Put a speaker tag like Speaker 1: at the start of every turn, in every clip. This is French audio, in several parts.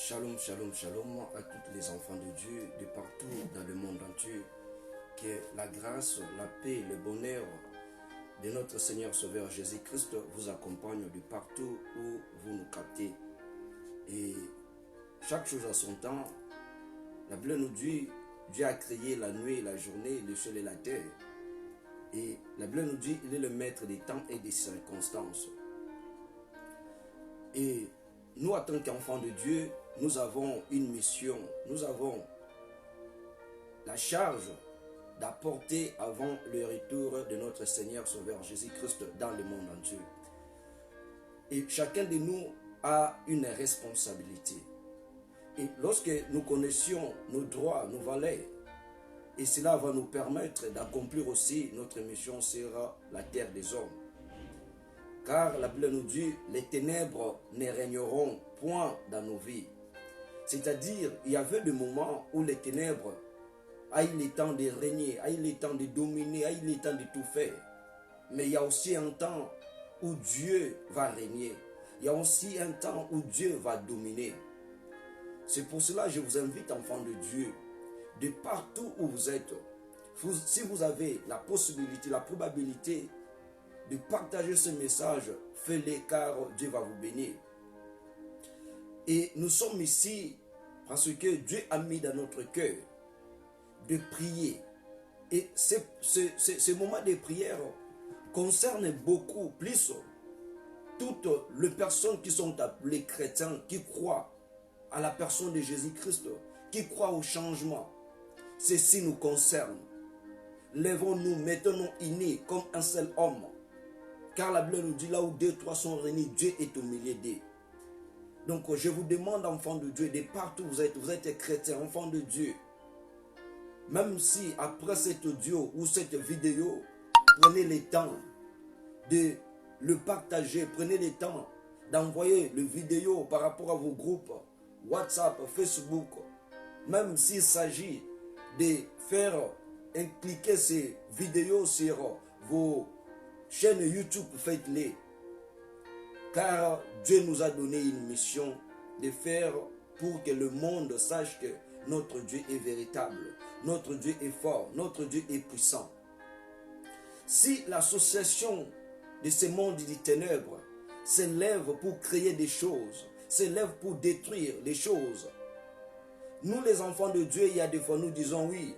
Speaker 1: Shalom, shalom, shalom à tous les enfants de Dieu de partout dans le monde entier. Que la grâce, la paix, le bonheur de notre Seigneur Sauveur Jésus-Christ vous accompagne de partout où vous nous captez. Et chaque chose à son temps, la Bible nous dit, Dieu a créé la nuit, la journée, le ciel et la terre. Et la Bible nous dit, il est le maître des temps et des circonstances. Et nous, en tant qu'enfants de Dieu, nous avons une mission, nous avons la charge d'apporter avant le retour de notre Seigneur Sauveur Jésus-Christ dans le monde entier. Et chacun de nous a une responsabilité. Et lorsque nous connaissions nos droits, nos valeurs, et cela va nous permettre d'accomplir aussi notre mission sur la terre des hommes. Car la Bible nous dit, les ténèbres ne régneront point dans nos vies. C'est-à-dire, il y avait des moments où les ténèbres a eu le temps de régner, a eu le temps de dominer, a eu le temps de tout faire. Mais il y a aussi un temps où Dieu va régner. Il y a aussi un temps où Dieu va dominer. C'est pour cela que je vous invite, enfants de Dieu, de partout où vous êtes, si vous avez la possibilité, la probabilité de partager ce message, faites-le car Dieu va vous bénir. Et nous sommes ici parce que Dieu a mis dans notre cœur de prier. Et ce moment de prière concerne beaucoup plus toutes les personnes qui sont appelées chrétiens, qui croient à la personne de Jésus-Christ, qui croient au changement. Ceci nous concerne. Lèvons-nous, mettons-nous unis comme un seul homme. Car la Bible nous dit, là où deux, trois sont réunis, Dieu est au milieu d'eux. Donc je vous demande, enfants de Dieu, de partout où vous êtes chrétiens, enfants de Dieu. Même si après cet audio ou cette vidéo, prenez le temps de le partager, prenez le temps d'envoyer le vidéo par rapport à vos groupes, WhatsApp, Facebook. Même s'il s'agit de faire cliquer ces vidéos sur vos chaînes YouTube, faites-les. Car Dieu nous a donné une mission de faire pour que le monde sache que notre Dieu est véritable, notre Dieu est fort, notre Dieu est puissant. Si l'association de ce monde des ténèbres s'élève pour créer des choses, s'élève pour détruire des choses, nous les enfants de Dieu, il y a des fois nous disons oui,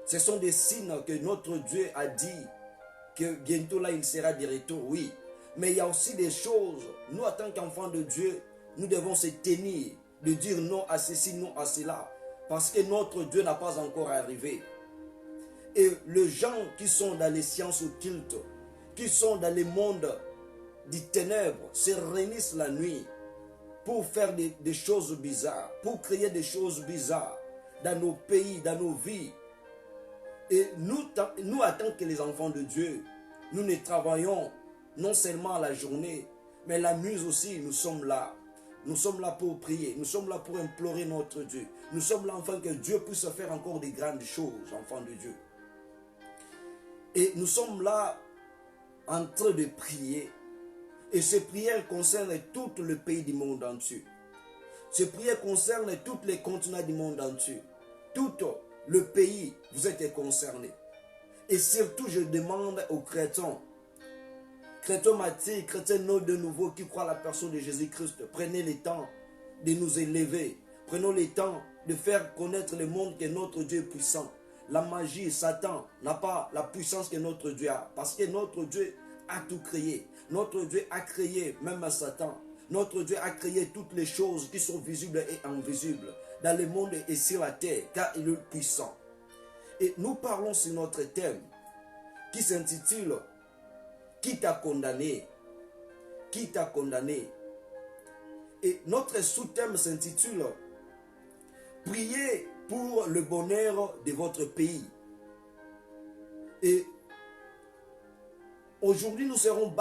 Speaker 1: ce sont des signes que notre Dieu a dit que bientôt là il sera de retour, oui. Mais il y a aussi des choses, nous en tant qu'enfants de Dieu, nous devons se tenir, de dire non à ceci, non à cela. Parce que notre Dieu n'a pas encore arrivé. Et les gens qui sont dans les sciences occultes, qui sont dans le monde des ténèbres, se réunissent la nuit pour faire des choses bizarres, pour créer des choses bizarres dans nos pays, dans nos vies. Et nous en tant que les enfants de Dieu, nous ne travaillons non seulement la journée, mais la nuit aussi, nous sommes là. Nous sommes là pour prier, nous sommes là pour implorer notre Dieu. Nous sommes là afin que Dieu puisse faire encore des grandes choses, enfants de Dieu. Et nous sommes là en train de prier. Et ces prières concernent tout le pays du monde entier. Ces prières concernent tous les continents du monde entier. Tout le pays, vous êtes concernés. Et surtout, je demande aux chrétiens, chrétiens martyrs, chrétiens nés de nouveau qui croient à la personne de Jésus-Christ, prenez le temps de nous élever. Prenons le temps de faire connaître le monde que notre Dieu est puissant. La magie, Satan n'a pas la puissance que notre Dieu a. Parce que notre Dieu a tout créé. Notre Dieu a créé même Satan. Notre Dieu a créé toutes les choses qui sont visibles et invisibles dans le monde et sur la terre, car il est puissant. Et nous parlons sur notre thème qui s'intitule « Qui t'a condamné ?» Qui t'a condamné? Et notre sous-thème s'intitule « Priez pour le bonheur de votre pays ». Et aujourd'hui, nous serons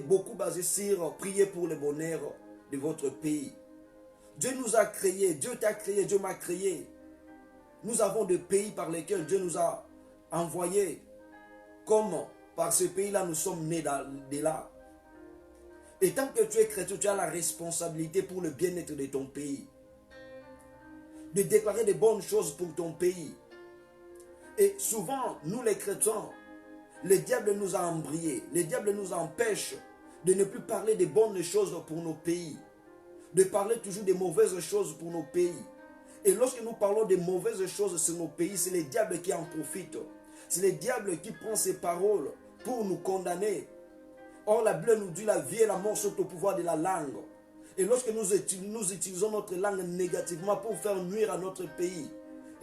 Speaker 1: beaucoup basés sur « Priez pour le bonheur de votre pays ». Dieu nous a créés, Dieu t'a créé, Dieu m'a créé. Nous avons des pays par lesquels Dieu nous a envoyés. Comme par ce pays-là, nous sommes nés de là. Et tant que tu es chrétien, tu as la responsabilité pour le bien-être de ton pays. de déclarer de bonnes choses pour ton pays. Et souvent, nous les chrétiens, le diable nous a embrayés, le diable nous empêche de ne plus parler de bonnes choses pour nos pays, de parler toujours de mauvaises choses pour nos pays. Et lorsque nous parlons de mauvaises choses sur nos pays, c'est le diable qui en profite. C'est le diable qui prend ses paroles pour nous condamner. Or, la Bible nous dit la vie et la mort sont au pouvoir de la langue. Et lorsque nous utilisons notre langue négativement pour faire nuire à notre pays,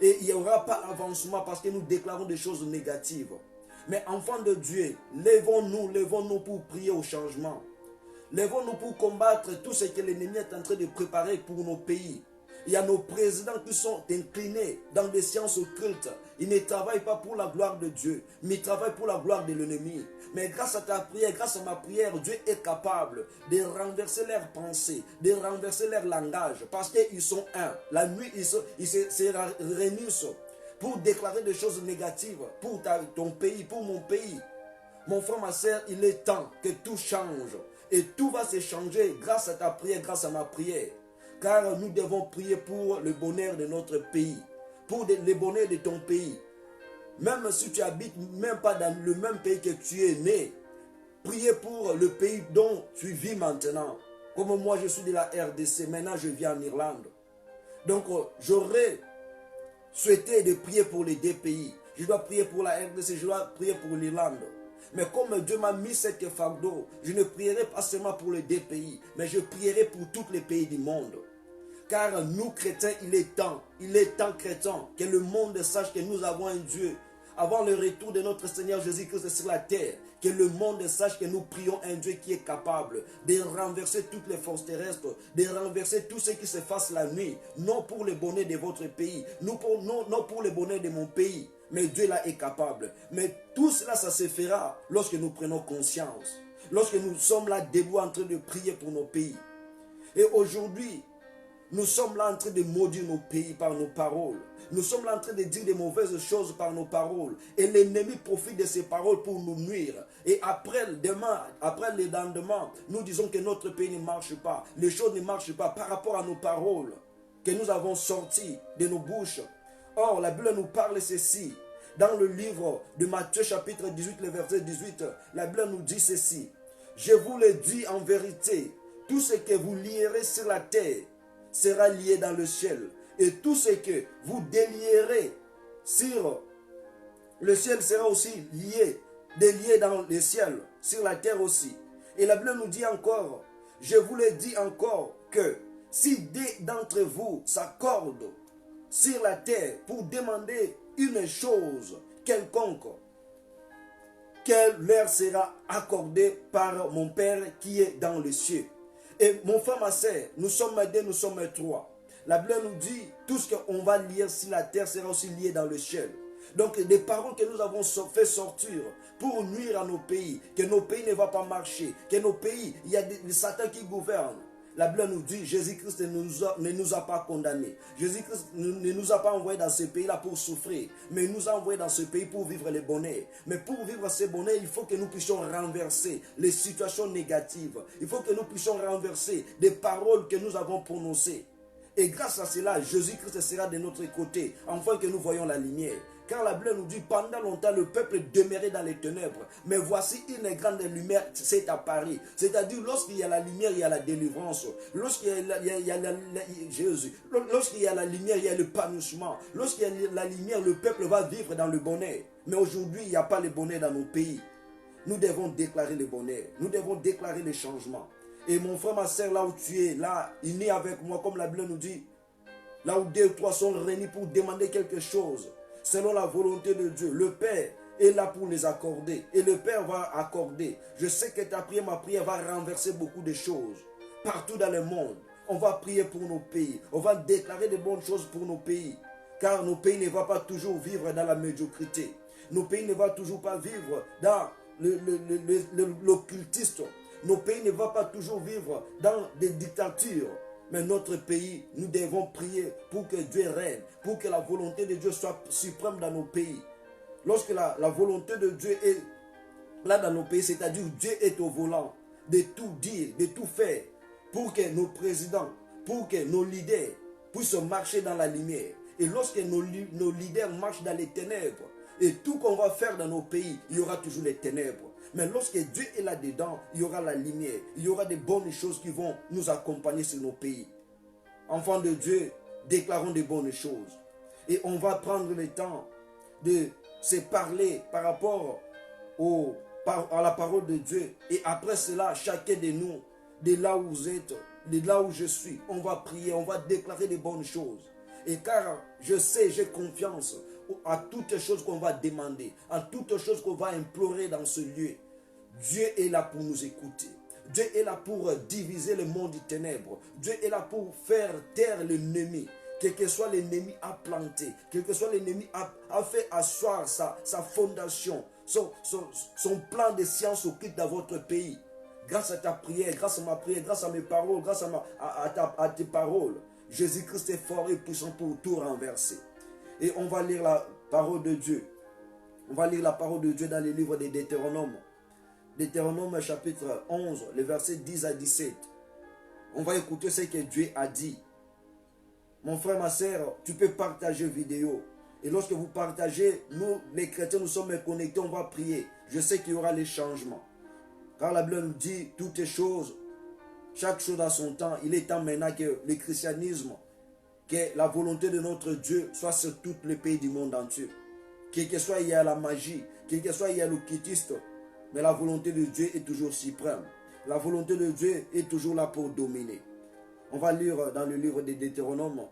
Speaker 1: et il n'y aura pas avancement parce que nous déclarons des choses négatives. Mais enfants de Dieu, levons-nous pour prier au changement. Levons-nous pour combattre tout ce que l'ennemi est en train de préparer pour nos pays. Il y a nos présidents qui sont inclinés dans des sciences occultes. Ils ne travaillent pas pour la gloire de Dieu, mais ils travaillent pour la gloire de l'ennemi. Mais grâce à ta prière, grâce à ma prière, Dieu est capable de renverser leurs pensées, de renverser leur langage, parce qu'ils sont un. La nuit, ils se réunissent pour déclarer des choses négatives pour ton pays, pour mon pays. Mon frère, ma soeur, il est temps que tout change. Et tout va se changer grâce à ta prière, grâce à ma prière. Car nous devons prier pour le bonheur de notre pays, pour le bonheur de ton pays. Même si tu habites même pas dans le même pays que tu es né, priez pour le pays dont tu vis maintenant. Comme moi, je suis de la RDC, maintenant je vis en Irlande. Donc, j'aurais souhaité de prier pour les deux pays. Je dois prier pour la RDC, je dois prier pour l'Irlande. Mais comme Dieu m'a mis cette fardeau, je ne prierai pas seulement pour les deux pays, mais je prierai pour tous les pays du monde. Car nous, chrétiens, il est temps chrétien, que le monde sache que nous avons un Dieu. Avant le retour de notre Seigneur Jésus-Christ sur la terre, que le monde sache que nous prions un Dieu qui est capable de renverser toutes les forces terrestres, de renverser tout ce qui se fasse la nuit, non pour le bonheur de votre pays, non pour le bonheur de mon pays, mais Dieu là est capable. Mais tout cela, ça se fera lorsque nous prenons conscience, lorsque nous sommes là debout en train de prier pour nos pays. Et aujourd'hui, nous sommes là en train de maudire nos pays par nos paroles. Nous sommes là en train de dire des mauvaises choses par nos paroles. Et l'ennemi profite de ces paroles pour nous nuire. Et après le lendemain, nous disons que notre pays ne marche pas. Les choses ne marchent pas par rapport à nos paroles que nous avons sorties de nos bouches. Or, la Bible nous parle ceci. Dans le livre de Matthieu chapitre 18, le verset 18, la Bible nous dit ceci. Je vous le dis en vérité, tout ce que vous lierez sur la terre sera lié dans le ciel. Et tout ce que vous délierez sur le ciel sera aussi délié dans le ciel, sur la terre aussi. Et la Bible nous dit encore, je vous le dis encore, que si deux d'entre vous s'accordent sur la terre pour demander une chose quelconque, qu'elle leur sera accordée par mon Père qui est dans les cieux. Et mon frère, ma soeur, nous sommes deux, nous sommes trois. La Bible nous dit, tout ce qu'on va lire sur la terre sera aussi lié dans le ciel. Donc, des paroles que nous avons fait sortir pour nuire à nos pays, que nos pays ne vont pas marcher, que nos pays, il y a des Satan qui gouverne. La Bible nous dit, Jésus-Christ ne nous a pas condamnés. Jésus-Christ ne nous a pas envoyés dans ce pays-là pour souffrir, mais il nous a envoyés dans ce pays pour vivre le bonheur. Mais pour vivre ce bonheur, il faut que nous puissions renverser les situations négatives. Il faut que nous puissions renverser des paroles que nous avons prononcées. Et grâce à cela, Jésus-Christ sera de notre côté, afin que nous voyons la lumière. Car la Bible nous dit, pendant longtemps, le peuple demeurait dans les ténèbres. Mais voici une grande lumière s'est apparue. C'est-à-dire, lorsqu'il y a la lumière, il y a la délivrance. Lorsqu'il y a la lumière, il y a l'épanouissement. Lorsqu'il y a la lumière, le peuple va vivre dans le bonheur. Mais aujourd'hui, il n'y a pas le bonheur dans nos pays. Nous devons déclarer le bonheur. Nous devons déclarer le changement. Et mon frère, ma soeur, là où tu es, là, unis avec moi, comme la Bible nous dit, là où deux ou trois sont réunis pour demander quelque chose, selon la volonté de Dieu, le Père est là pour les accorder. Et le Père va accorder. Je sais que ta prière, ma prière va renverser beaucoup de choses. Partout dans le monde, on va prier pour nos pays. On va déclarer de bonnes choses pour nos pays. Car nos pays ne vont pas toujours vivre dans la médiocrité. Nos pays ne vont toujours pas vivre dans l'occultisme. Nos pays ne vont pas toujours vivre dans des dictatures. Mais notre pays, nous devons prier pour que Dieu règne, pour que la volonté de Dieu soit suprême dans nos pays. Lorsque la volonté de Dieu est là dans nos pays, c'est-à-dire Dieu est au volant de tout dire, de tout faire, pour que nos présidents, pour que nos leaders puissent marcher dans la lumière. Et lorsque nos leaders marchent dans les ténèbres, et tout qu'on va faire dans nos pays, il y aura toujours les ténèbres. Mais lorsque Dieu est là-dedans, il y aura la lumière. Il y aura des bonnes choses qui vont nous accompagner sur nos pays. Enfants de Dieu, déclarons des bonnes choses. Et on va prendre le temps de se parler par rapport à la parole de Dieu. Et après cela, chacun de nous, de là où vous êtes, de là où je suis, on va prier, on va déclarer des bonnes choses. Et car je sais, j'ai confiance à toutes choses qu'on va demander, à toutes choses qu'on va implorer dans ce lieu. Dieu est là pour nous écouter. Dieu est là pour diviser le monde des ténèbres. Dieu est là pour faire taire l'ennemi. Quel que soit l'ennemi à planter, quel que soit l'ennemi à fait asseoir sa fondation, son plan de science occulte dans votre pays. Grâce à ta prière, grâce à ma prière, grâce à mes paroles, grâce à tes paroles, Jésus-Christ est fort et puissant pour tout renverser. Et on va lire la parole de Dieu. On va lire la parole de Dieu dans le livre des Deutéronomes. Deutéronome chapitre 11, les versets 10 à 17. On va écouter ce que Dieu a dit. Mon frère, ma soeur, tu peux partager vidéo. Et lorsque vous partagez, nous, les chrétiens, nous sommes connectés, on va prier. Je sais qu'il y aura les changements. Car la Bible nous dit toutes les choses, chaque chose a son temps. Il est temps maintenant que le christianisme, que la volonté de notre Dieu soit sur tous les pays du monde entier. Quel que soit, il y a la magie, quel que soit, il y a l'occultiste, mais la volonté de Dieu est toujours suprême. La volonté de Dieu est toujours là pour dominer. On va lire dans le livre des Deutéronomes,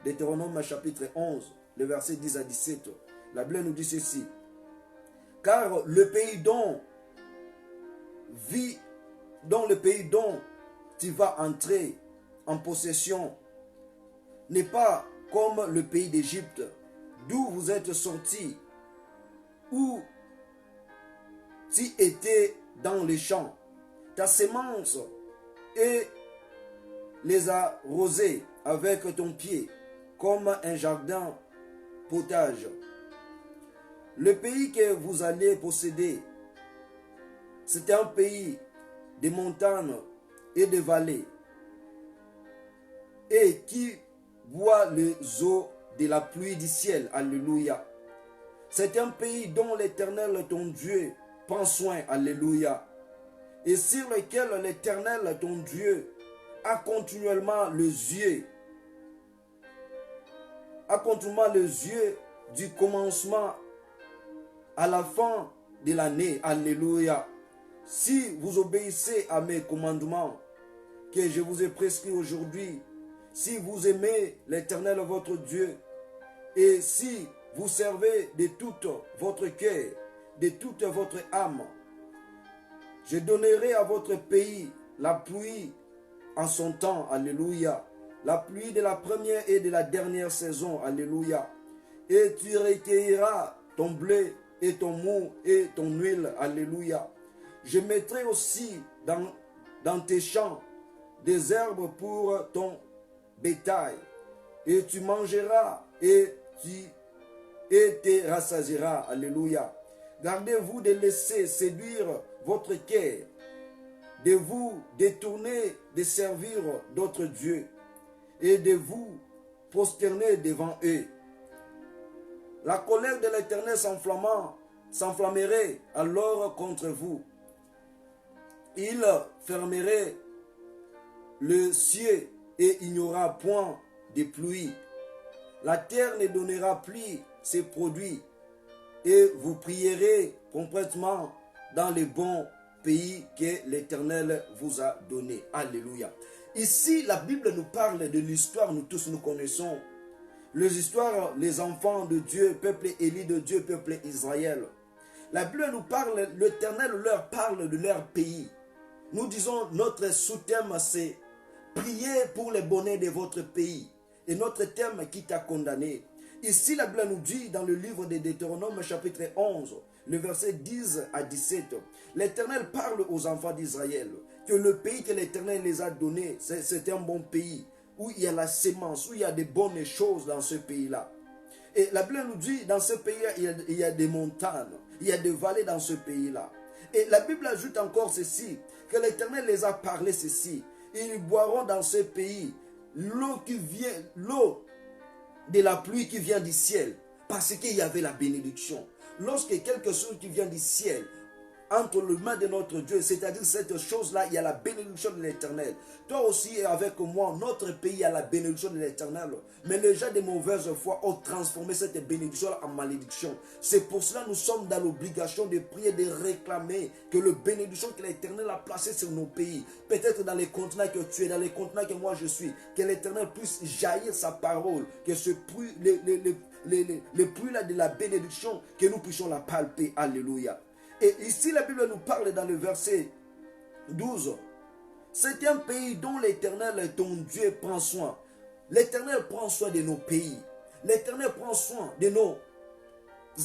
Speaker 1: Deutéronome chapitre 11, le verset 10 à 17. La Bible nous dit ceci. Car le pays dont tu vas entrer en possession n'est pas comme le pays d'Égypte, d'où vous êtes sortis, où tu étais dans les champs. Ta semence et les arroser avec ton pied, comme un jardin potage. Le pays que vous allez posséder, c'est un pays de montagnes et de vallées, et qui boit les eaux de la pluie du ciel. Alléluia. C'est un pays dont l'Éternel, ton Dieu, prend soin. Alléluia. Et sur lequel l'Éternel, ton Dieu, a continuellement les yeux. Du commencement à la fin de l'année. Alléluia. Si vous obéissez à mes commandements que je vous ai prescrits aujourd'hui, si vous aimez l'Éternel votre Dieu, et si vous servez de tout votre cœur, de toute votre âme, je donnerai à votre pays la pluie en son temps. Alléluia. La pluie de la première et de la dernière saison. Alléluia. Et tu recueilleras ton blé et ton mou et ton huile. Alléluia. Je mettrai aussi dans tes champs des herbes pour ton bétail. Et tu mangeras et te rassasieras. Alléluia. Gardez-vous de laisser séduire votre cœur, de vous détourner de servir d'autres dieux et de vous prosterner devant eux. La colère de l'Éternel s'enflammerait alors contre vous. Il fermerait le ciel et il n'y aura point de pluie. La terre ne donnera plus ses produits et vous prierez complètement dans les bons pays que l'Éternel vous a donné. Alléluia. Ici, la Bible nous parle de l'histoire, nous tous nous connaissons. Les histoires, les enfants de Dieu, peuple élu de Dieu, peuple Israël. La Bible nous parle, l'Éternel leur parle de leur pays. Nous disons, notre sous-thème, c'est prier pour le bonheur de votre pays. Et notre thème qui t'a condamné. Ici, la Bible nous dit dans le livre de Deutéronome, chapitre 11, le verset 10 à 17, l'Éternel parle aux enfants d'Israël que le pays que l'Éternel les a donné, c'est un bon pays, où il y a la sémence, où il y a des bonnes choses dans ce pays-là. Et la Bible nous dit, dans ce pays-là, il y a des montagnes, il y a des vallées dans ce pays-là. Et la Bible ajoute encore ceci, que l'Éternel les a parlé ceci, ils boiront dans ce pays l'eau de la pluie qui vient du ciel, parce qu'il y avait la bénédiction. Lorsque quelque chose qui vient du ciel, entre les mains de notre Dieu, c'est-à-dire cette chose-là, il y a la bénédiction de l'Éternel. Toi aussi, avec moi, notre pays a la bénédiction de l'Éternel. Mais les gens de mauvaise foi ont transformé cette bénédiction en malédiction. C'est pour cela que nous sommes dans l'obligation de prier, de réclamer que la bénédiction que l'Éternel a placée sur nos pays, peut-être dans les continents que tu es, dans les continents que moi je suis, que l'Éternel puisse jaillir sa parole, que ce pluie, les pluies là de la bénédiction, que nous puissions la palper. Alléluia. Et ici, la Bible nous parle dans le verset 12. C'est un pays dont l'Éternel, ton Dieu, prend soin. L'Éternel prend soin de nos pays. L'Éternel prend soin de nos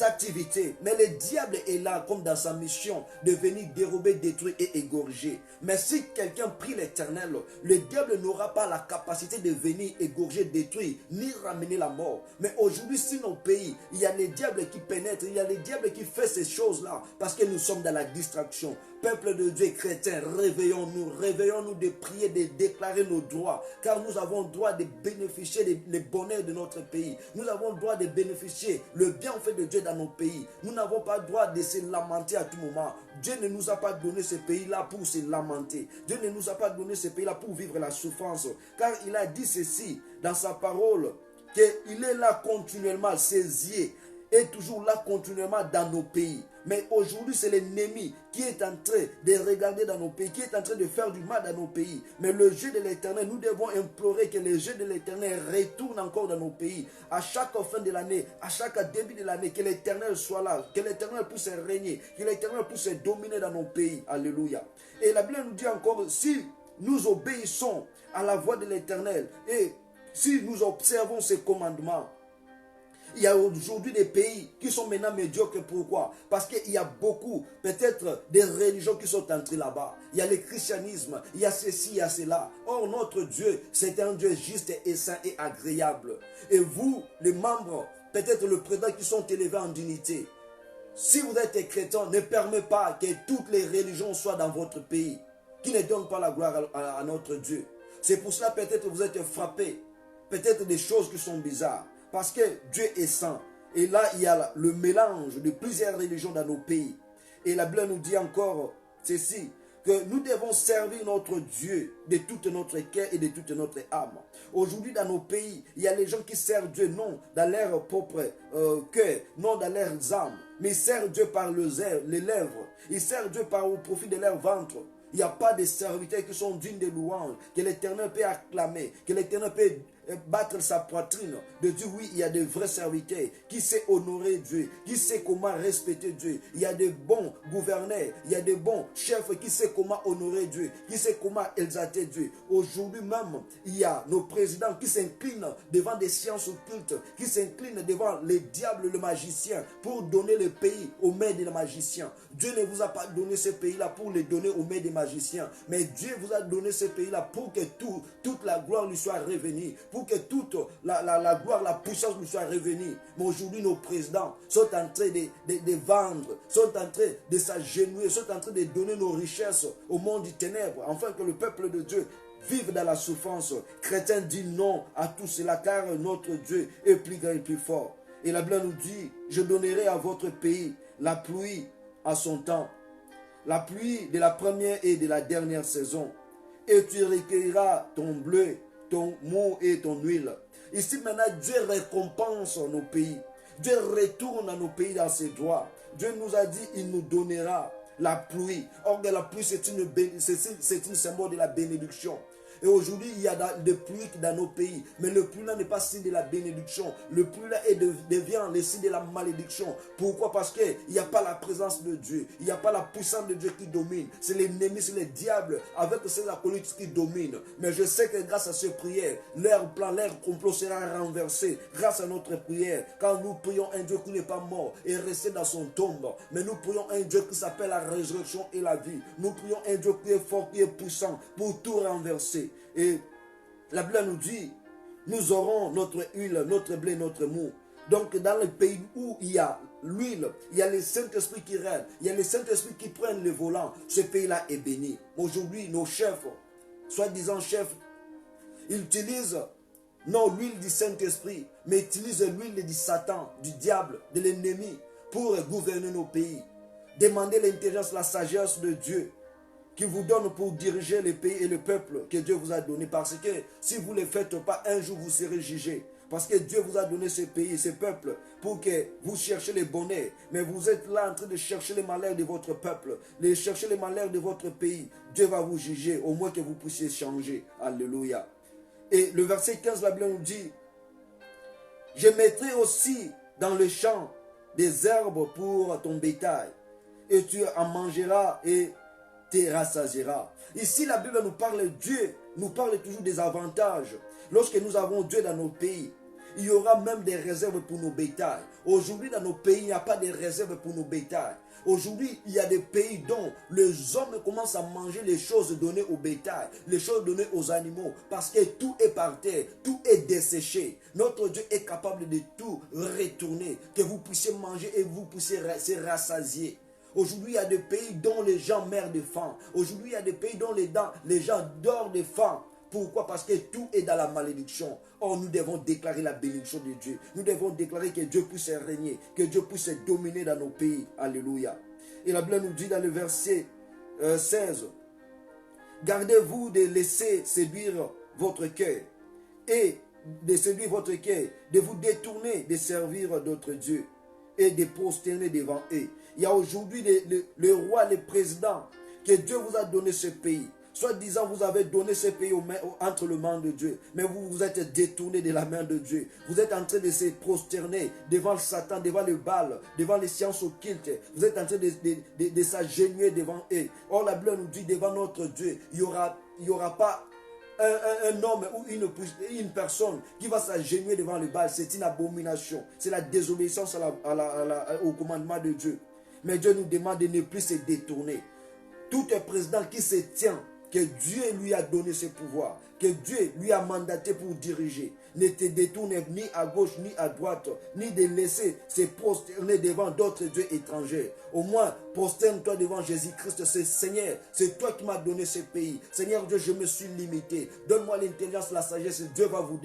Speaker 1: activités. Mais le diable est là comme dans sa mission de venir dérober, détruire et égorger. Mais si quelqu'un prie l'Éternel, le diable n'aura pas la capacité de venir égorger, détruire, ni ramener la mort. Mais aujourd'hui, si nos pays, il y a les diables qui pénètrent, il y a les diables qui font ces choses-là, parce que nous sommes dans la distraction. Peuple de Dieu chrétien, réveillons-nous de prier, de déclarer nos droits, car nous avons le droit de bénéficier des bonheurs de notre pays. Nous avons le droit de bénéficier le bienfait de Dieu dans nos pays. Nous n'avons pas le droit de se lamenter à tout moment. Dieu ne nous a pas donné ce pays-là pour se lamenter. Dieu ne nous a pas donné ce pays-là pour vivre la souffrance, car il a dit ceci dans sa parole, qu'il est là continuellement, saisi, est toujours là continuellement dans nos pays. Mais aujourd'hui, c'est l'ennemi qui est en train de regarder dans nos pays, qui est en train de faire du mal dans nos pays. Mais le jeu de l'Éternel, nous devons implorer que le jeu de l'Éternel retourne encore dans nos pays. À chaque fin de l'année, à chaque début de l'année, que l'Éternel soit là, que l'Éternel puisse régner, que l'Éternel puisse dominer dans nos pays. Alléluia. Et la Bible nous dit encore, si nous obéissons à la voix de l'Éternel et si nous observons ses commandements, il y a aujourd'hui des pays qui sont maintenant médiocres. Pourquoi? Parce qu'il y a beaucoup, peut-être, des religions qui sont entrées là-bas. Il y a le christianisme, il y a ceci, il y a cela. Or, notre Dieu, c'est un Dieu juste et saint et agréable. Et vous, les membres, peut-être le président qui sont élevés en dignité, si vous êtes chrétien, ne permettez pas que toutes les religions soient dans votre pays, qui ne donnent pas la gloire à notre Dieu. C'est pour cela peut-être vous êtes frappés, peut-être des choses qui sont bizarres. Parce que Dieu est saint. Et là, il y a le mélange de plusieurs religions dans nos pays. Et la Bible nous dit encore ceci, que nous devons servir notre Dieu de toute notre cœur et de toute notre âme. Aujourd'hui, dans nos pays, il y a les gens qui servent Dieu non dans leur propre cœur, non dans leurs âmes, mais ils servent Dieu par les lèvres. Ils servent Dieu au profit de leur ventre. Il n'y a pas de serviteurs qui sont dignes de louanges, que l'Éternel peut acclamer, que l'Éternel peut battre sa poitrine, de dire oui, il y a de vrais serviteurs qui savent honorer Dieu, qui savent comment respecter Dieu. Il y a de bons gouverneurs, il y a de bons chefs qui savent comment honorer Dieu, qui savent comment exalter Dieu. Aujourd'hui même, il y a nos présidents qui s'inclinent devant des sciences occultes, qui s'inclinent devant les diables, les magiciens, pour donner le pays aux mains des magiciens. Dieu ne vous a pas donné ce pays-là pour le donner aux mains des magiciens, mais Dieu vous a donné ce pays-là pour que toute la gloire lui soit revenue, pour que toute la gloire, la puissance lui soit revenue. Mais aujourd'hui, nos présidents sont en train de vendre, sont en train de s'agenouiller, sont en train de donner nos richesses au monde du ténèbre, afin que le peuple de Dieu vive dans la souffrance. Chrétien dit non à tout cela, car notre Dieu est plus grand et plus fort. Et la Bible nous dit, je donnerai à votre pays la pluie à son temps, la pluie de la première et de la dernière saison, et tu recueilleras ton bleu, ton mou et ton huile. Ici maintenant, Dieu récompense nos pays. Dieu retourne à nos pays dans ses droits. Dieu nous a dit, il nous donnera la pluie. Or, la pluie, c'est une symbole de la bénédiction. Et aujourd'hui, il y a des pluies dans nos pays. Mais le pluie là n'est pas signe de la bénédiction. Le pluie là devient le signe de la malédiction. Pourquoi? Parce qu'il n'y a pas la présence de Dieu. Il n'y a pas la puissance de Dieu qui domine. C'est l'ennemi, c'est le diable avec ses acolytes qui dominent. Mais je sais que grâce à ces prières, leur plan, leur complot sera renversé. Grâce à notre prière. Quand nous prions un Dieu qui n'est pas mort et resté dans son tombe. Mais nous prions un Dieu qui s'appelle la résurrection et la vie. Nous prions un Dieu qui est fort, qui est puissant pour tout renverser. Et la Bible nous dit, nous aurons notre huile, notre blé, notre mou. Donc dans le pays où il y a l'huile, il y a le Saint-Esprit qui règne, il y a le Saint-Esprit qui prend le volant, ce pays-là est béni. Aujourd'hui, nos chefs, soi-disant chefs, Il utilise non l'huile du Saint-Esprit, mais utilise l'huile du Satan, du diable, de l'ennemi pour gouverner nos pays. Demandez l'intelligence, la sagesse de Dieu qui vous donne pour diriger les pays et le peuple que Dieu vous a donné. Parce que si vous ne le faites pas, un jour vous serez jugé. Parce que Dieu vous a donné ce pays, ce peuple, pour que vous cherchiez le bonheur. Mais vous êtes là en train de chercher les malheurs de votre peuple, de chercher les malheurs de votre pays. Dieu va vous juger, au moins que vous puissiez changer. Alléluia. Et le verset 15, la Bible nous dit, « Je mettrai aussi dans le champ des herbes pour ton bétail, et tu en mangeras et te rassasieras. » Ici, la Bible nous parle, Dieu nous parle toujours des avantages. Lorsque nous avons Dieu dans nos pays, il y aura même des réserves pour nos bétails. Aujourd'hui, dans nos pays, il n'y a pas de réserves pour nos bétails. Aujourd'hui, il y a des pays dont les hommes commencent à manger les choses données au bétail, les choses données aux animaux, parce que tout est par terre, tout est desséché. Notre Dieu est capable de tout retourner, que vous puissiez manger et vous puissiez se rassasier. Aujourd'hui, il y a des pays dont les gens meurent de faim. Aujourd'hui, il y a des pays dont les gens dorment de faim. Pourquoi? Parce que tout est dans la malédiction. Or, nous devons déclarer la bénédiction de Dieu. Nous devons déclarer que Dieu puisse régner, que Dieu puisse dominer dans nos pays. Alléluia. Et la Bible nous dit dans le verset 16, « Gardez-vous de laisser séduire votre cœur et de séduire votre cœur, de vous détourner de servir d'autres dieux et de prosterner devant eux. » Il y a aujourd'hui le roi, le président, que Dieu vous a donné ce pays. Soit disant, vous avez donné ce pays entre les mains de Dieu, mais vous vous êtes détourné de la main de Dieu. Vous êtes en train de se prosterner devant le Satan, devant le Baal, devant les sciences occultes. Vous êtes en train de s'agenouiller devant eux. Or, la Bible nous dit, devant notre Dieu, il n'y aura pas un homme ou une personne qui va s'agenouiller devant le Baal. C'est une abomination. C'est la désobéissance au commandement de Dieu. Mais Dieu nous demande de ne plus se détourner. Tout président qui se tient, que Dieu lui a donné ce pouvoir, que Dieu lui a mandaté pour diriger, ne te détourne ni à gauche ni à droite, ni de laisser se prosterner devant d'autres dieux étrangers. Au moins, prosterne-toi devant Jésus-Christ, c'est Seigneur, c'est toi qui m'as donné ce pays. Seigneur Dieu, je me suis limité. Donne-moi l'intelligence, la sagesse, Dieu va vous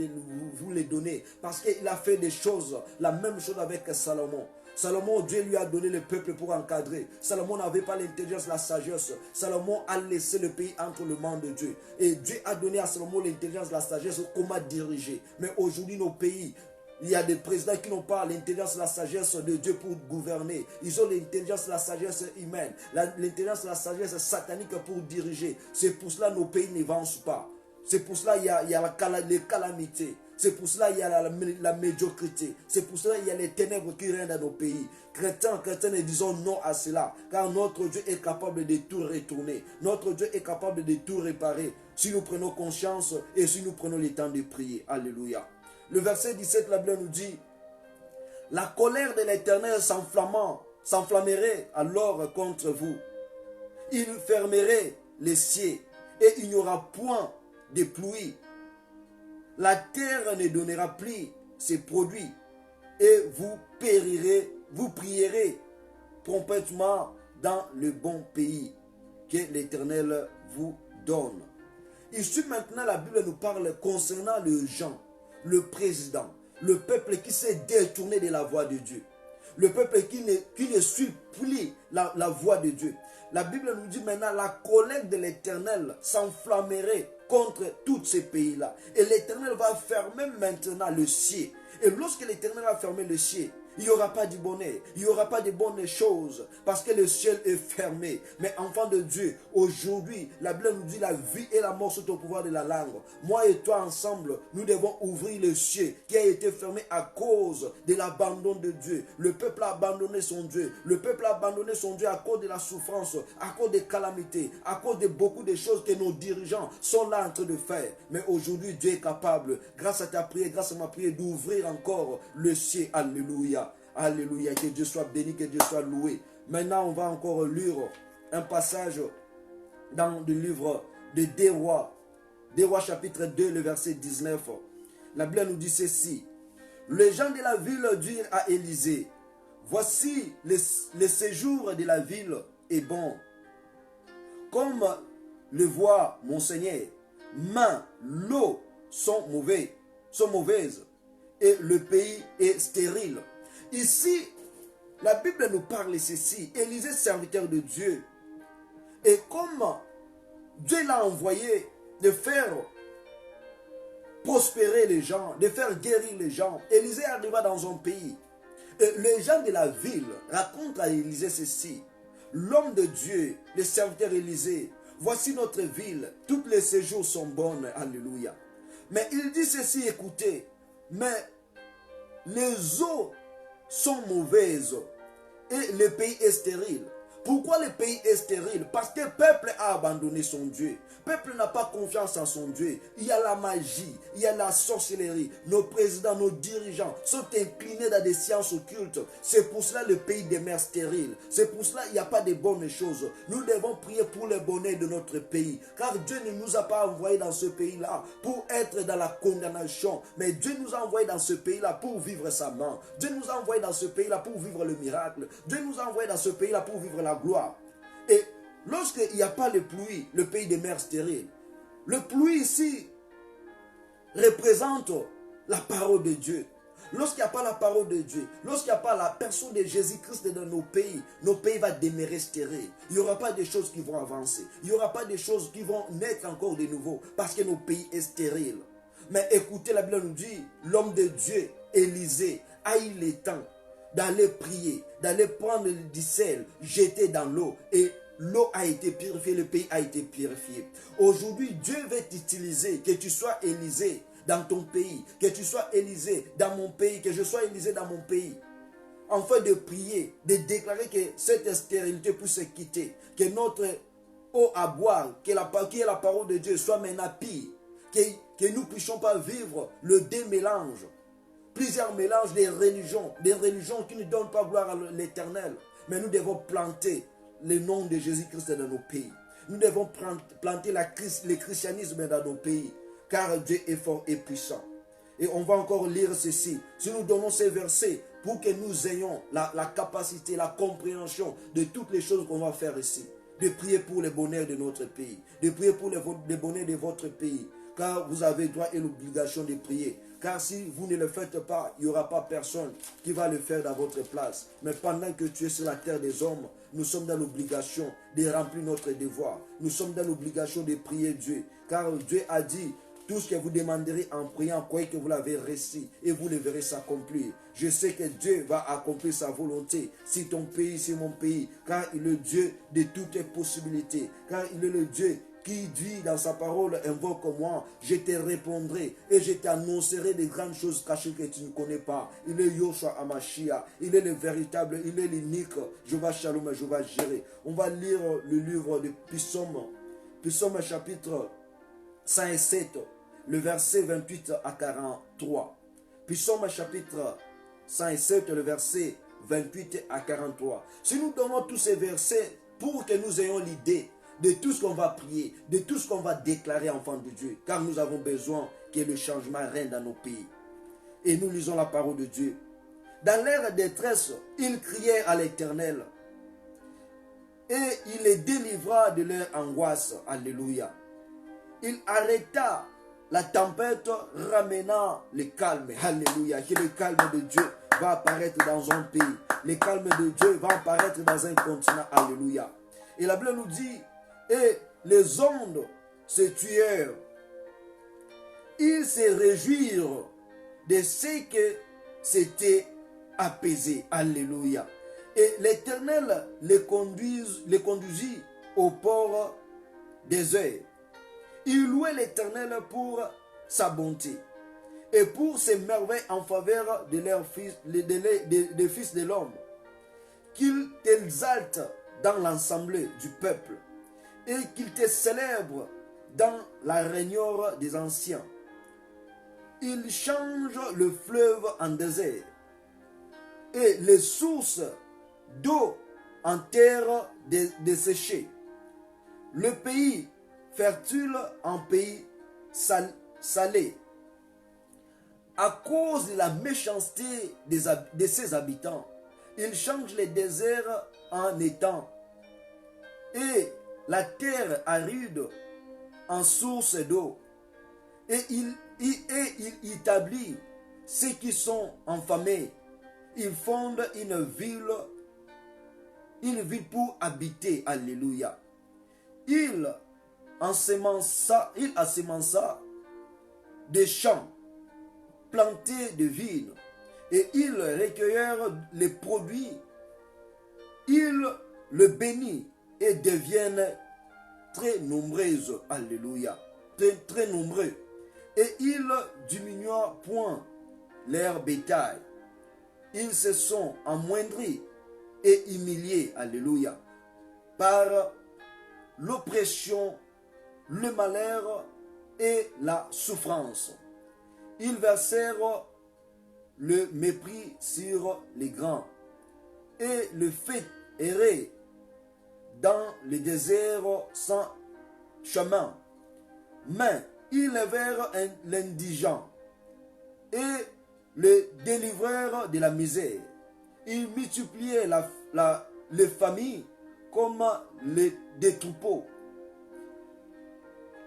Speaker 1: les donner. Parce qu'il a fait des choses, la même chose avec Salomon. Salomon, Dieu lui a donné le peuple pour encadrer. Salomon n'avait pas l'intelligence, la sagesse. Salomon a laissé le pays entre les mains de Dieu. Et Dieu a donné à Salomon l'intelligence, la sagesse, comment diriger. Mais aujourd'hui, nos pays, il y a des présidents qui n'ont pas l'intelligence, la sagesse de Dieu pour gouverner. Ils ont l'intelligence, la sagesse humaine. L'intelligence, la sagesse satanique pour diriger. C'est pour cela que nos pays n'avancent pas. C'est pour cela qu'il y a les calamités. C'est pour cela qu'il y a la médiocrité. C'est pour cela qu'il y a les ténèbres qui règnent dans nos pays. Chrétiens, nous disons non à cela. Car notre Dieu est capable de tout retourner. Notre Dieu est capable de tout réparer. Si nous prenons conscience et si nous prenons le temps de prier. Alléluia. Le verset 17, la Bible nous dit, « La colère de l'Éternel s'enflammerait alors contre vous. Il fermerait les cieux et il n'y aura point de pluie. La terre ne donnera plus ses produits et vous périrez, vous prierez promptement dans le bon pays que l'Éternel vous donne. » Ici maintenant la Bible nous parle concernant les gens, le président, le peuple qui s'est détourné de la voie de Dieu. Le peuple qui ne suit plus la voie de Dieu. La Bible nous dit maintenant, la colère de l'Éternel s'enflammerait contre tous ces pays-là. Et l'Éternel va fermer maintenant le ciel. Et lorsque l'Éternel va fermer le ciel, il n'y aura pas de bonheur, il n'y aura pas de bonnes choses, parce que le ciel est fermé. Mais enfant de Dieu, aujourd'hui, la Bible nous dit la vie et la mort sont au pouvoir de la langue. Moi et toi ensemble, nous devons ouvrir le ciel qui a été fermé à cause de l'abandon de Dieu. Le peuple a abandonné son Dieu. Le peuple a abandonné son Dieu à cause de la souffrance, à cause des calamités, à cause de beaucoup de choses que nos dirigeants sont là en train de faire. Mais aujourd'hui, Dieu est capable, grâce à ta prière, grâce à ma prière, d'ouvrir encore le ciel. Alléluia. Alléluia, que Dieu soit béni, que Dieu soit loué. Maintenant, on va encore lire un passage dans le livre de Des Rois chapitre 2, le verset 19. La Bible nous dit ceci. Les gens de la ville dirent à Élisée, voici le séjour de la ville est bon. Comme le voit mon Seigneur, mais l'eau sont mauvaises et le pays est stérile. Ici, la Bible nous parle ceci. Élisée, serviteur de Dieu, et comme Dieu l'a envoyé de faire prospérer les gens, de faire guérir les gens, Élisée arriva dans un pays. Et les gens de la ville racontent à Élisée ceci. L'homme de Dieu, le serviteur Élisée, voici notre ville, toutes les séjours sont bonnes, alléluia. Mais il dit ceci, écoutez, mais les eaux sont mauvaises et le pays est stérile. Pourquoi le pays est stérile? Parce que le peuple a abandonné son Dieu. Le peuple n'a pas confiance en son Dieu. Il y a la magie, il y a la sorcellerie. Nos présidents, nos dirigeants sont inclinés dans des sciences occultes. C'est pour cela le pays demeure stérile. C'est pour cela il n'y a pas de bonnes choses. Nous devons prier pour le bonheur de notre pays. Car Dieu ne nous a pas envoyés dans ce pays-là pour être dans la condamnation. Mais Dieu nous a envoyés dans ce pays-là pour vivre sa main. Dieu nous a envoyés dans ce pays-là pour vivre le miracle. Dieu nous a envoyés dans ce pays-là pour vivre la gloire. Et lorsqu'il n'y a pas de pluie, le pays demeure stérile. Le pluie ici représente la parole de Dieu. Lorsqu'il n'y a pas la parole de Dieu, lorsqu'il n'y a pas la personne de Jésus-Christ dans nos pays vont demeurer stériles. Il n'y aura pas de choses qui vont avancer. Il n'y aura pas de choses qui vont naître encore de nouveau parce que nos pays sont stériles. Mais écoutez, la Bible nous dit, l'homme de Dieu, Élisée, a eu le temps d'aller prier, d'aller prendre du sel, jeter dans l'eau et l'eau a été purifiée, le pays a été purifié. Aujourd'hui, Dieu veut t'utiliser, que tu sois Élisée dans ton pays, que tu sois Élisée dans mon pays, que je sois Élisée dans mon pays. Enfin de prier, de déclarer que cette stérilité puisse se quitter, que notre eau à boire, que la parole de Dieu soit maintenant pire, que nous ne puissions pas vivre le démélange. Plusieurs mélanges des religions qui ne donnent pas gloire à l'Éternel. Mais nous devons planter le nom de Jésus-Christ dans nos pays. Nous devons planter le christianisme dans nos pays. Car Dieu est fort et puissant. Et on va encore lire ceci. Si nous donnons ces versets pour que nous ayons la capacité, la compréhension de toutes les choses qu'on va faire ici. De prier pour le bonheur de notre pays. De prier pour le bonheur de votre pays. Car vous avez droit et l'obligation de prier. Car si vous ne le faites pas, il n'y aura pas personne qui va le faire dans votre place. Mais pendant que tu es sur la terre des hommes, nous sommes dans l'obligation de remplir notre devoir. Nous sommes dans l'obligation de prier Dieu. Car Dieu a dit, tout ce que vous demanderez en priant, croyez que vous l'avez reçu et vous le verrez s'accomplir. Je sais que Dieu va accomplir sa volonté si ton pays, si mon pays. Car il est le Dieu de toutes les possibilités. Car il est le Dieu qui dit dans sa parole, invoque-moi, je te répondrai et je t'annoncerai des grandes choses cachées que tu ne connais pas. Il est Yoshua Amashia, il est le véritable, il est l'unique. Jehovah Shalom et Jehovah Jireh. On va lire le livre de Psaume chapitre 107, le verset 28 à 43. Psaume chapitre 107, le verset 28 à 43. Si nous donnons tous ces versets pour que nous ayons l'idée de tout ce qu'on va prier, de tout ce qu'on va déclarer enfant de Dieu, car nous avons besoin que le changement règne dans nos pays. Et nous lisons la parole de Dieu. Dans leur détresse, ils crièrent à l'Éternel et il les délivra de leur angoisse. Alléluia. Il arrêta la tempête, ramenant le calme. Alléluia. Que le calme de Dieu va apparaître dans un pays. Le calme de Dieu va apparaître dans un continent. Alléluia. Et la Bible nous dit, et les ondes se tuèrent. Ils se réjouirent de ce que c'était apaisé. Alléluia. Et l'Éternel les conduisit au port désert. Ils louaient l'Éternel pour sa bonté et pour ses merveilles en faveur de leurs fils, des fils de l'homme, qu'il t'exalte dans l'assemblée du peuple et qu'il te célèbre dans la réunion des anciens. Il change le fleuve en désert et les sources d'eau en terre desséchée. Le pays fertile en pays salé. À cause de la méchanceté de ses habitants, il change les déserts en étangs et la terre aride en source d'eau. Et il il établit ceux qui sont enfamés. Il fonde une ville pour habiter. Alléluia. Il ensemença des champs plantés de vignes et ils recueillèrent les produits. Ils le bénit et deviennent très nombreuses. Alléluia. Très, très nombreux. Et il diminua point leur bétail. Ils se sont amoindris et humiliés. Alléluia. Par l'oppression, le malheur et la souffrance. Ils versèrent le mépris sur les grands et le fait errer dans le désert sans chemin. Mais ils levèrent l'indigent et le délivrèrent de la misère. Ils multipliaient les familles comme des troupeaux.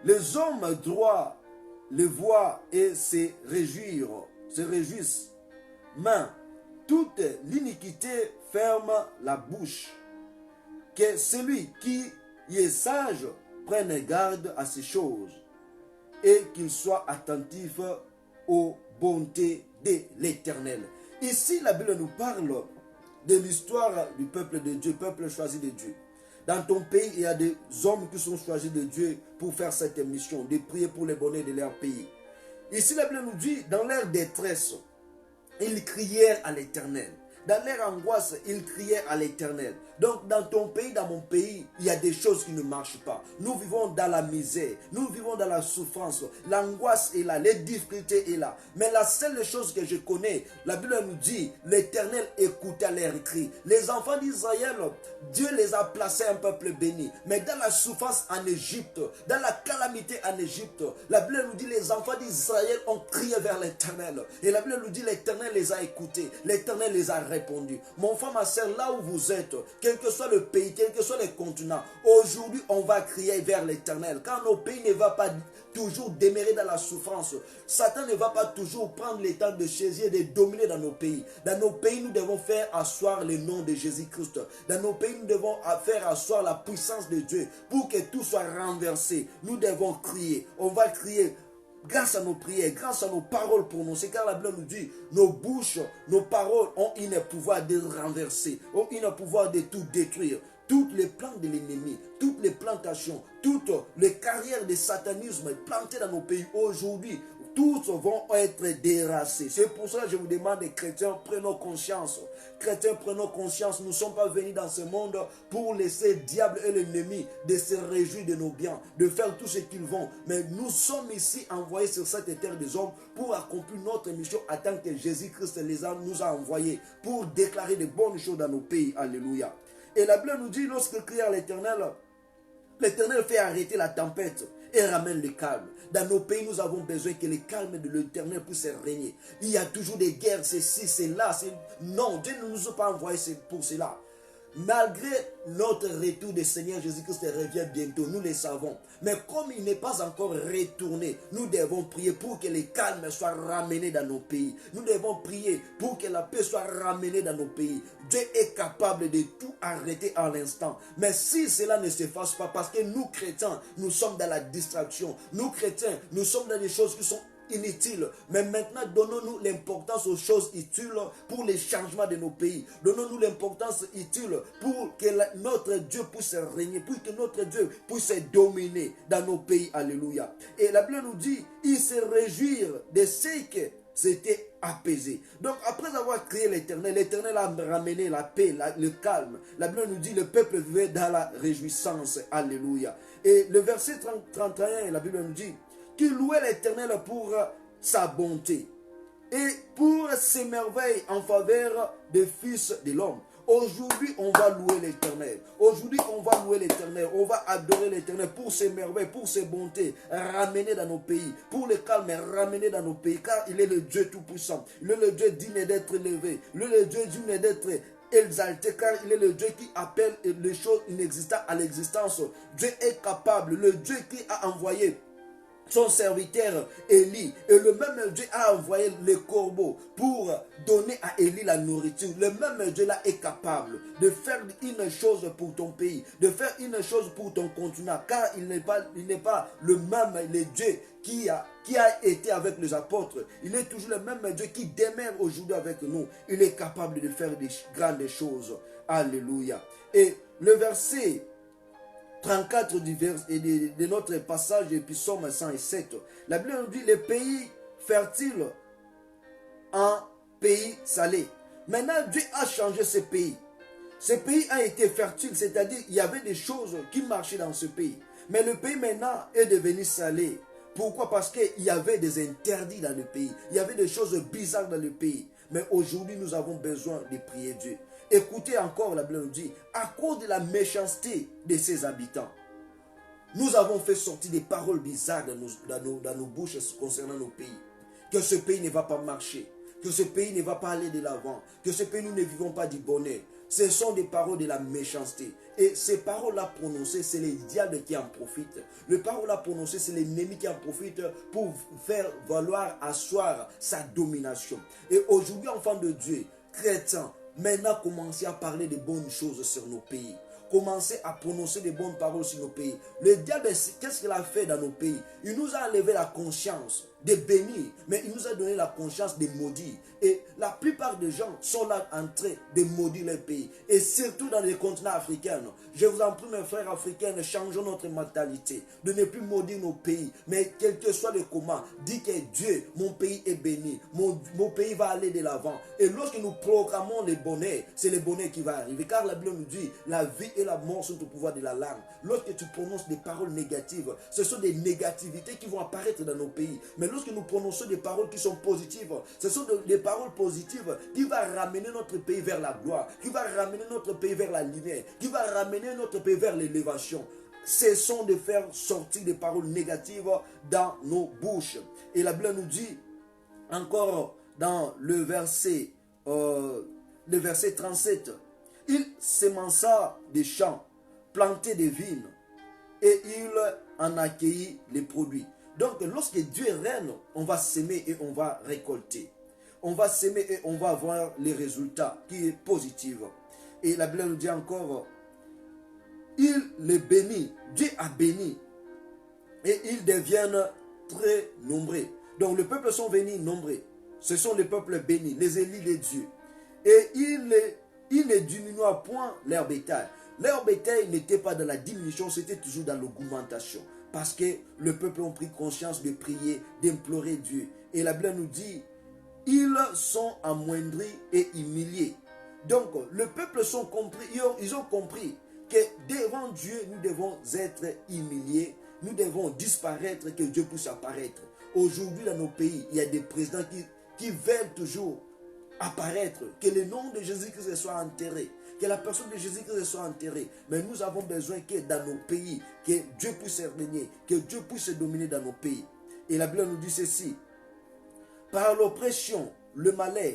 Speaker 1: Les hommes droits le voient et se réjouissent. Mais toute l'iniquité ferme la bouche. Que celui qui est sage prenne garde à ces choses et qu'il soit attentif aux bontés de l'Éternel. Ici, la Bible nous parle de l'histoire du peuple de Dieu, peuple choisi de Dieu. Dans ton pays, il y a des hommes qui sont choisis de Dieu pour faire cette mission, de prier pour le bonheur de leur pays. Ici, la Bible nous dit, dans leur détresse, ils crièrent à l'Éternel. Dans leur angoisse, ils criaient à l'Éternel. Donc, dans ton pays, dans mon pays, il y a des choses qui ne marchent pas. Nous vivons dans la misère. Nous vivons dans la souffrance. L'angoisse est là. Les difficultés sont là. Mais la seule chose que je connais, la Bible nous dit, l'Éternel écouta leurs cris. Les enfants d'Israël, Dieu les a placés un peuple béni. Mais dans la souffrance en Égypte, dans la calamité en Égypte, la Bible nous dit, les enfants d'Israël ont crié vers l'Éternel. Et la Bible nous dit, l'Éternel les a écoutés. L'Éternel les a répondu. Mon frère, ma soeur, là où vous êtes, quel que soit le pays, quel que soit le continent, aujourd'hui on va crier vers l'Éternel. Quand nos pays ne va pas toujours demeurer dans la souffrance, Satan ne va pas toujours prendre le temps de saisir et de dominer dans nos pays. Dans nos pays, nous devons faire asseoir le nom de Jésus-Christ. Dans nos pays, nous devons faire asseoir la puissance de Dieu pour que tout soit renversé. Nous devons crier. On va crier grâce à nos prières, grâce à nos paroles prononcées, car la Bible nous dit, nos bouches, nos paroles ont un pouvoir de renverser, ont un pouvoir de tout détruire. Toutes les plans de l'ennemi, toutes les plantations, toutes les carrières de satanisme plantées dans nos pays aujourd'hui, tous vont être déracinées. C'est pour ça que je vous demande, chrétiens, prenons conscience. Chrétiens, prenons conscience. Nous ne sommes pas venus dans ce monde pour laisser le diable et l'ennemi de se réjouir de nos biens, de faire tout ce qu'ils vont. Mais nous sommes ici envoyés sur cette terre des hommes pour accomplir notre mission en tant que Jésus-Christ nous a envoyés pour déclarer de bonnes choses dans nos pays. Alléluia. Et la Bible nous dit, lorsque crie à l'Éternel, l'Éternel fait arrêter la tempête et ramène le calme. Dans nos pays, nous avons besoin que le calme de l'Éternel puisse régner. Il y a toujours des guerres, c'est ci, c'est là. Non, Dieu ne nous a pas envoyés pour cela. Malgré notre retour du Seigneur Jésus-Christ revient bientôt, nous le savons. Mais comme il n'est pas encore retourné, nous devons prier pour que le calme soit ramené dans nos pays. Nous devons prier pour que la paix soit ramenée dans nos pays. Dieu est capable de tout arrêter à l'instant. Mais si cela ne se fasse pas, parce que nous chrétiens, nous sommes dans la distraction. Nous chrétiens, nous sommes dans des choses qui sont inutile. Mais maintenant, donnons-nous l'importance aux choses utiles pour les changements de nos pays. Donnons-nous l'importance utile pour que notre Dieu puisse régner, pour que notre Dieu puisse dominer dans nos pays. Alléluia. Et la Bible nous dit, ils se réjouirent de ce que c'était apaisé. Donc après avoir créé l'Éternel, l'Éternel a ramené la paix, le calme. La Bible nous dit, le peuple vivait dans la réjouissance. Alléluia. Et le verset 31, la Bible nous dit, qui louait l'Éternel pour sa bonté et pour ses merveilles en faveur des fils de l'homme. Aujourd'hui, on va louer l'Éternel. Aujourd'hui, on va louer l'Éternel. On va adorer l'Éternel pour ses merveilles, pour ses bontés, ramener dans nos pays. Pour le calme, ramener dans nos pays. Car il est le Dieu tout-puissant. Il est le Dieu digne d'être élevé. Il est le Dieu digne d'être exalté, car il est le Dieu qui appelle les choses inexistantes à l'existence. Dieu est capable. Le Dieu qui a envoyé son serviteur Élie. Et le même Dieu a envoyé les corbeaux pour donner à Élie la nourriture. Le même Dieu là est capable de faire une chose pour ton pays, de faire une chose pour ton continent, car il n'est pas le même le Dieu qui a été avec les apôtres. Il est toujours le même Dieu qui demeure aujourd'hui avec nous. Il est capable de faire des grandes choses. Alléluia. Et le verset 34 de notre passage de Psaume 107, la Bible nous dit: les pays fertiles en pays salé. Maintenant, Dieu a changé ce pays. Ce pays a été fertile, c'est-à-dire il y avait des choses qui marchaient dans ce pays. Mais le pays maintenant est devenu salé. Pourquoi? Parce qu'il y avait des interdits dans le pays. Il y avait des choses bizarres dans le pays. Mais aujourd'hui, nous avons besoin de prier Dieu. Écoutez encore, la Bible nous dit: à cause de la méchanceté de ses habitants, nous avons fait sortir des paroles bizarres dans nos bouches concernant nos pays. Que ce pays ne va pas marcher, que ce pays ne va pas aller de l'avant, que ce pays, nous ne vivons pas du bonheur. Ce sont des paroles de la méchanceté. Et ces paroles-là prononcées, c'est les diables qui en profitent. Les paroles-là prononcées, c'est l'ennemi qui en profite pour faire valoir, asseoir sa domination. Et aujourd'hui, enfants de Dieu, chrétiens, maintenant commencez à parler de bonnes choses sur nos pays. Commencez à prononcer des bonnes paroles sur nos pays. Le diable, qu'est-ce qu'il a fait dans nos pays? Il nous a enlevé la conscience de bénir, mais il nous a donné la conscience de maudire. Et la plupart des gens sont là en train de maudire les pays. Et surtout dans les continents africains. Je vous en prie, mes frères africains, changeons notre mentalité. De ne plus maudire nos pays. Mais quel que soit le comment, dis que Dieu, mon pays est béni. Mon pays va aller de l'avant. Et lorsque nous programmons le bonheur, c'est le bonheur qui va arriver. Car la Bible nous dit: la vie et la mort sont au pouvoir de la langue. Lorsque tu prononces des paroles négatives, ce sont des négativités qui vont apparaître dans nos pays. Mais lorsque nous prononçons des paroles qui sont positives, ce sont des paroles positives qui vont ramener notre pays vers la gloire, qui vont ramener notre pays vers la lumière, qui vont ramener notre pays vers l'élévation. Cessons de faire sortir des paroles négatives dans nos bouches. Et la Bible nous dit encore dans le verset 37, il s'émança des champs, plantait des vignes, et il en accueillit les produits. Donc, lorsque Dieu règne, on va s'aimer et on va récolter. On va s'aimer et on va avoir les résultats qui est positif. Et la Bible nous dit encore: il les bénit, Dieu a béni, et ils deviennent très nombreux. Donc, le peuple sont venus nombreux. Ce sont les peuples bénis, les élus de Dieu. Et il ne diminua point leur bétail. Leur bétail n'était pas dans la diminution, c'était toujours dans l'augmentation. Parce que le peuple a pris conscience de prier, d'implorer Dieu. Et la Bible nous dit: ils sont amoindris et humiliés. Donc, le peuple ils ont compris que devant Dieu, nous devons être humiliés, nous devons disparaître, que Dieu puisse apparaître. Aujourd'hui, dans nos pays, il y a des présidents qui veulent toujours apparaître, que le nom de Jésus-Christ soit enterré, que la personne de Jésus-Christ soit enterrée. Mais nous avons besoin que dans nos pays, que Dieu puisse régner, que Dieu puisse dominer dans nos pays. Et la Bible nous dit ceci: par l'oppression, le malheur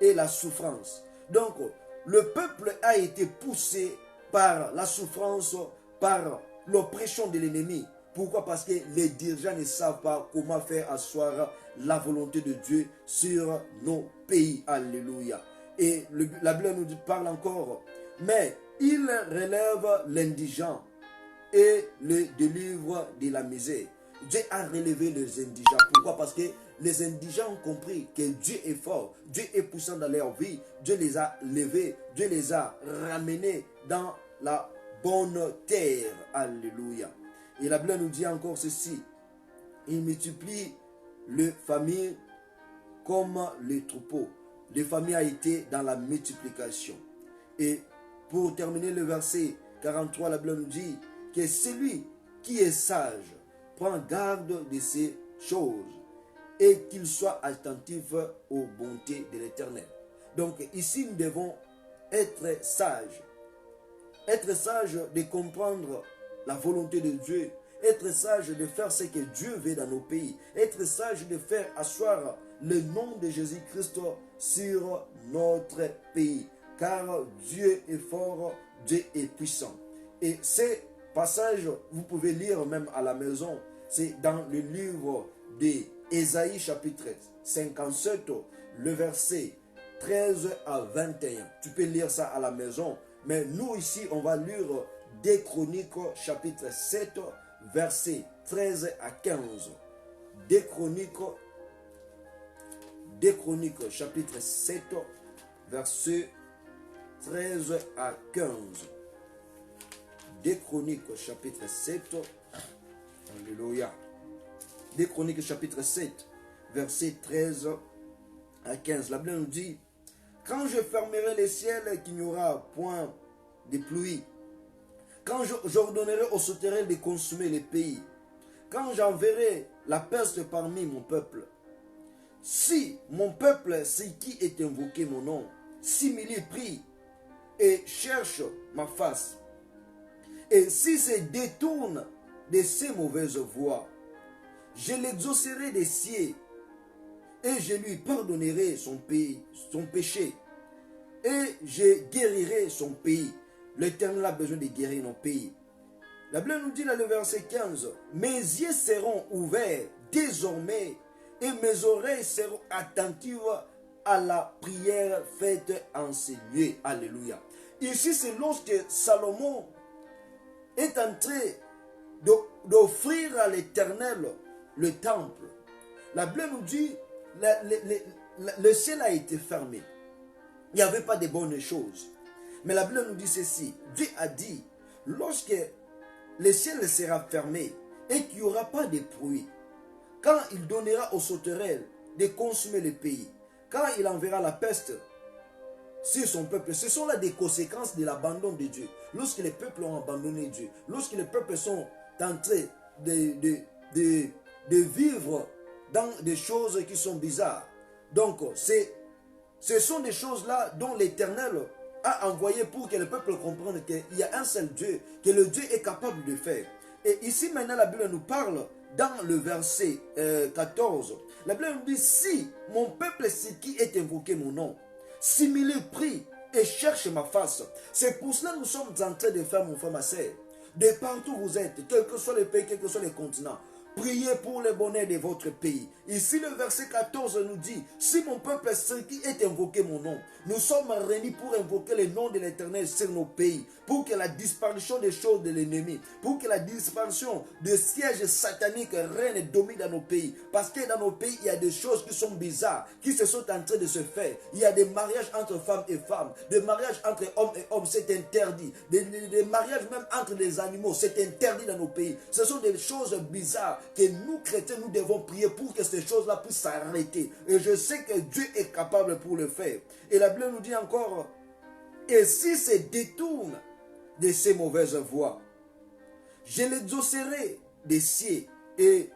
Speaker 1: et la souffrance. Donc, le peuple a été poussé par la souffrance, par l'oppression de l'ennemi. Pourquoi? Parce que les dirigeants ne savent pas comment faire asseoir la volonté de Dieu sur nos pays. Alléluia. Et la Bible nous parle encore: mais il relève l'indigent et le délivre de la misère. Dieu a relevé les indigents. Pourquoi? Parce que les indigents ont compris que Dieu est fort, Dieu est puissant dans leur vie. Dieu les a levés, Dieu les a ramenés dans la bonne terre. Alléluia. Et la Bible nous dit encore ceci: il multiplie les familles comme les troupeaux. Les familles a été dans la multiplication. Et pour terminer le verset 43, la Bible nous dit que celui qui est sage prend garde de ces choses et qu'il soit attentif aux bontés de l'Éternel. Donc ici, nous devons être sages. Être sage de comprendre la volonté de Dieu. Être sage de faire ce que Dieu veut dans nos pays. Être sage de faire asseoir le nom de Jésus-Christ sur notre pays. Car Dieu est fort, Dieu est puissant. Et ces passages, vous pouvez lire même à la maison. C'est dans le livre d'Ésaïe chapitre 57, le verset 13 à 21. Tu peux lire ça à la maison. Mais nous ici, on va lire des Chroniques chapitre 7, verset 13 à 15. Des Chroniques chapitre 7, verset 13 à 15. Des Chroniques chapitre 7. Alléluia. Des Chroniques chapitre 7, verset 13 à 15. La Bible nous dit: quand je fermerai les ciels, qu'il n'y aura point de pluie. Quand j'ordonnerai aux sauterelles de consumer les pays. Quand j'enverrai la peste parmi mon peuple. Si mon peuple, c'est qui est invoqué mon nom, s'humilie, prie et cherche ma face. Et si se détourne de ses mauvaises voies, je l'exaucerai des cieux et je lui pardonnerai son péché et je guérirai son pays. L'Éternel a besoin de guérir nos pays. La Bible nous dit dans le verset 15, mes yeux seront ouverts désormais et mes oreilles seront attentives à la prière faite en ces lieux. Alléluia. Ici, c'est lorsque Salomon est en train d'offrir à l'Éternel le temple. La Bible nous dit, le ciel a été fermé. Il n'y avait pas de bonnes choses. Mais la Bible nous dit ceci. Dieu a dit, lorsque le ciel sera fermé et qu'il n'y aura pas de pluie, quand il donnera aux sauterelles de consumer le pays, quand il enverra la peste sur son peuple, ce sont là des conséquences de l'abandon de Dieu. Lorsque les peuples ont abandonné Dieu, lorsque les peuples sont en train de vivre dans des choses qui sont bizarres. Donc, ce sont des choses-là dont l'Éternel a envoyé pour que le peuple comprenne qu'il y a un seul Dieu, que le Dieu est capable de faire. Et ici maintenant la Bible nous parle dans le verset 14. La Bible nous dit, si mon peuple, c'est qui est invoqué mon nom, s'humilie, prie et cherche ma face. C'est pour cela que nous sommes en train de faire, mon frère, ma soeur, de partout où vous êtes, quel que soit le pays, quel que soit le continent, priez pour le bonheur de votre pays. Ici, le verset 14 nous dit, si mon peuple, c'est qui est invoqué mon nom, nous sommes réunis pour invoquer le nom de l'Éternel sur nos pays, pour que la disparition des choses de l'ennemi, pour que la disparition de sièges sataniques règne et domine dans nos pays. Parce que dans nos pays, il y a des choses qui sont bizarres, qui se sont en train de se faire. Il y a des mariages entre femmes et femmes, des mariages entre hommes et hommes, c'est interdit. Des mariages même entre les animaux, c'est interdit dans nos pays. Ce sont des choses bizarres que nous, chrétiens, nous devons prier pour que ces choses-là puissent s'arrêter. Et je sais que Dieu est capable pour le faire. Et la Bible nous dit encore, et si se détourne de ses mauvaises voies, je l'exaucerai des cieux et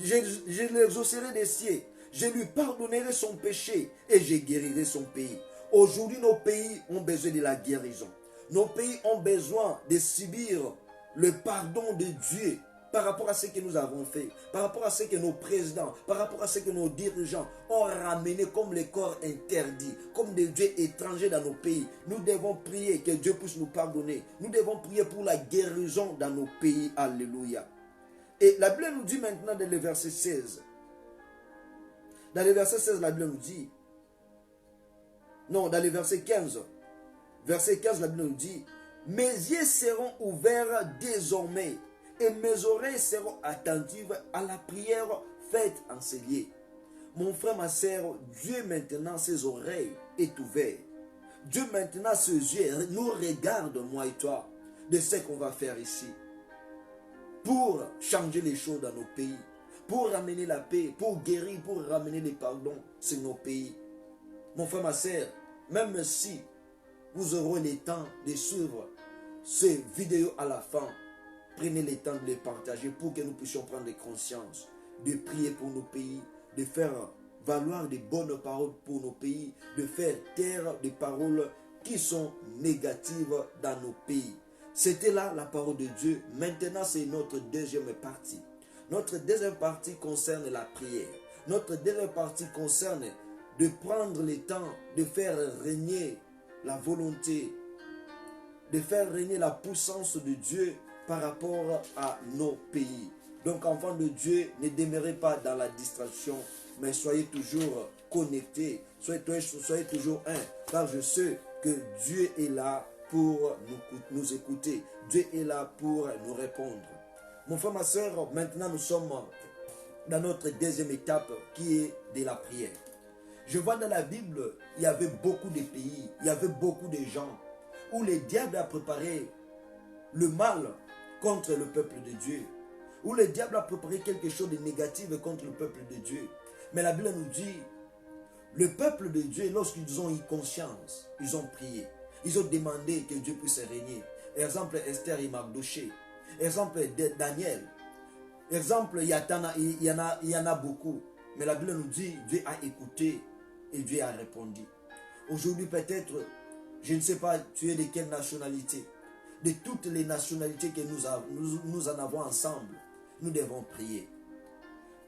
Speaker 1: je l'exaucerai des cieux, je lui pardonnerai son péché et je guérirai son pays. Aujourd'hui, nos pays ont besoin de la guérison. Nos pays ont besoin de subir le pardon de Dieu par rapport à ce que nous avons fait, par rapport à ce que nos présidents, par rapport à ce que nos dirigeants ont ramené comme les corps interdits, comme des dieux étrangers dans nos pays. Nous devons prier que Dieu puisse nous pardonner. Nous devons prier pour la guérison dans nos pays. Alléluia. Et la Bible nous dit maintenant dans le verset 16. Dans le verset 16, la Bible nous dit, non, dans le verset 15. Verset 15, la Bible nous dit, mes yeux seront ouverts désormais et mes oreilles seront attentives à la prière faite en ces lieux. Mon frère, ma soeur, Dieu maintenant, ses oreilles est ouvert. Dieu maintenant, ses yeux nous regarde, moi et toi, de ce qu'on va faire ici. Pour changer les choses dans nos pays, pour ramener la paix, pour guérir, pour ramener les pardons sur nos pays. Mon frère, ma soeur, même si vous aurez le temps de suivre ces vidéos à la fin, prenez le temps de les partager pour que nous puissions prendre conscience, de prier pour nos pays, de faire valoir des bonnes paroles pour nos pays, de faire taire des paroles qui sont négatives dans nos pays. C'était là la parole de Dieu. Maintenant, c'est notre deuxième partie. Notre deuxième partie concerne la prière. Notre deuxième partie concerne de prendre le temps de faire régner la volonté, de faire régner la puissance de Dieu par rapport à nos pays. Donc, enfants de Dieu, ne demeurez pas dans la distraction, mais soyez toujours connectés, soyez toujours un, car je sais que Dieu est là pour nous écouter. Dieu est là pour nous répondre. Mon frère, ma soeur, maintenant nous sommes dans notre deuxième étape qui est de la prière. Je vois dans la Bible, il y avait beaucoup de pays, il y avait beaucoup de gens où le diable a préparé le mal contre le peuple de Dieu, où le diable a préparé quelque chose de négatif contre le peuple de Dieu. Mais la Bible nous dit, le peuple de Dieu, lorsqu'ils ont eu conscience, ils ont prié. Ils ont demandé que Dieu puisse régner. Exemple, Esther et Mardoché. Exemple, Daniel. Exemple, il y en a beaucoup. Mais la Bible nous dit, Dieu a écouté et Dieu a répondu. Aujourd'hui, peut-être, je ne sais pas, tu es de quelle nationalité. De toutes les nationalités que nous en avons ensemble, nous devons prier.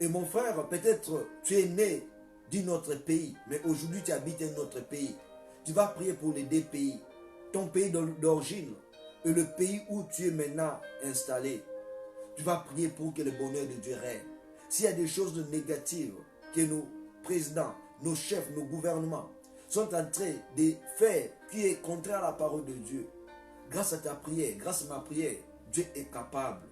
Speaker 1: Et mon frère, peut-être, tu es né d'un autre pays, mais aujourd'hui, tu habites un autre pays. Tu vas prier pour les deux pays. Ton pays d'origine et le pays où tu es maintenant installé. Tu vas prier pour que le bonheur de Dieu règne. S'il y a des choses négatives que nos présidents, nos chefs, nos gouvernements sont en train de faire qui est contraire à la parole de Dieu, grâce à ta prière, grâce à ma prière, Dieu est capable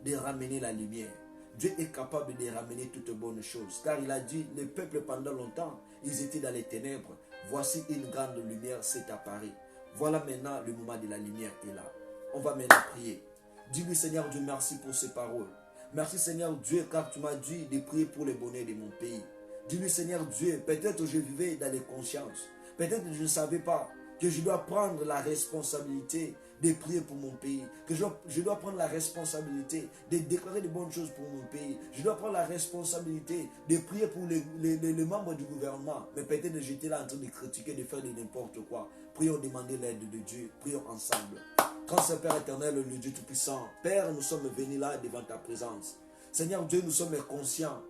Speaker 1: de ramener la lumière. Dieu est capable de ramener toutes bonnes choses. Car il a dit, le peuple pendant longtemps, ils étaient dans les ténèbres. Voici une grande lumière s'est apparue. Voilà maintenant le moment de la lumière est là. On va maintenant prier. Dis-lui Seigneur Dieu, merci pour ces paroles. Merci Seigneur Dieu, car tu m'as dit de prier pour le bonheur de mon pays. Dis-lui Seigneur Dieu, peut-être je vivais dans les consciences. Peut-être je ne savais pas que je dois prendre la responsabilité de prier pour mon pays, que je dois prendre la responsabilité de déclarer de bonnes choses pour mon pays, je dois prendre la responsabilité de prier pour les membres du gouvernement, mais peut-être j'étais là en train de critiquer, de faire de n'importe quoi. Prions, demander l'aide de Dieu, prions ensemble. Grand Saint-Père éternel, le Dieu Tout-Puissant, Père, nous sommes venus là devant ta présence. Seigneur Dieu, nous sommes conscients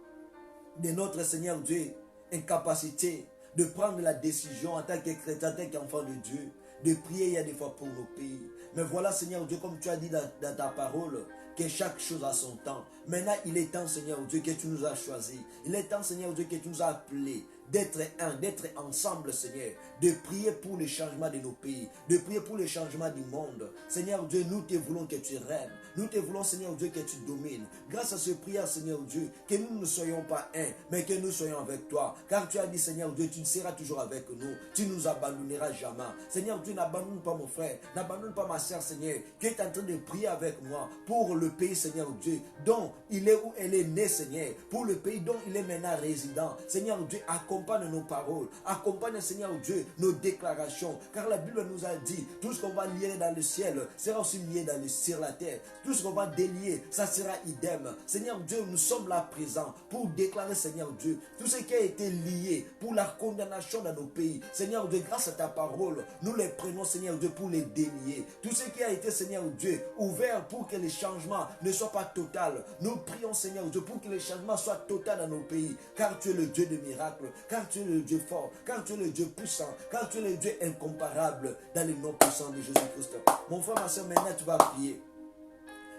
Speaker 1: de notre Seigneur Dieu, incapacité de prendre la décision en tant que chrétien, en tant qu'enfant de Dieu, de prier il y a des fois pour nos pays. Mais voilà Seigneur Dieu, comme tu as dit dans ta parole, que chaque chose a son temps. Maintenant, il est temps, Seigneur Dieu, que tu nous as choisis. Il est temps, Seigneur Dieu, que tu nous as appelés d'être un, d'être ensemble, Seigneur, de prier pour le changement de nos pays, de prier pour le changement du monde. Seigneur Dieu, nous te voulons que tu règnes. Nous te voulons, Seigneur Dieu, que tu domines. Grâce à ce prière, Seigneur Dieu, que nous ne soyons pas un, mais que nous soyons avec toi. Car tu as dit, Seigneur Dieu, tu seras toujours avec nous. Tu ne nous abandonneras jamais. Seigneur Dieu, n'abandonne pas mon frère, n'abandonne pas ma soeur, Seigneur, qui est en train de prier avec moi pour le pays, Seigneur Dieu, dont il est où elle est née, Seigneur, pour le pays dont il est maintenant résident. Seigneur Dieu, accompagne nos paroles, accompagne, Seigneur Dieu, nos déclarations, car la Bible nous a dit, tout ce qu'on va lier dans le ciel sera aussi lié sur la terre. Tout ce qu'on va délier, ça sera idem. Seigneur Dieu, nous sommes là présents pour déclarer, Seigneur Dieu, tout ce qui a été lié pour la condamnation dans nos pays. Seigneur Dieu, grâce à ta parole, nous les prenons, Seigneur Dieu, pour les délier. Tout ce qui a été, Seigneur Dieu, ouvert pour que les changements ne soient pas total. Nous prions, Seigneur Dieu, pour que les changements soient total dans nos pays. Car tu es le Dieu de miracles, car tu es le Dieu fort, car tu es le Dieu puissant, car tu es le Dieu incomparable dans le nom puissant de Jésus-Christ. Mon frère, ma soeur, maintenant tu vas prier.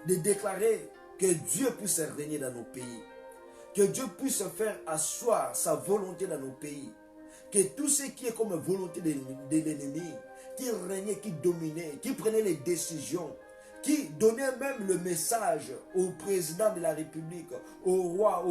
Speaker 1: De déclarer que Dieu puisse régner dans nos pays. Que Dieu puisse faire asseoir sa volonté dans nos pays. Que tout ce qui est comme volonté de l'ennemi, qui régnait, qui dominait, qui prenait les décisions, qui donnait même le message au président de la République, au roi,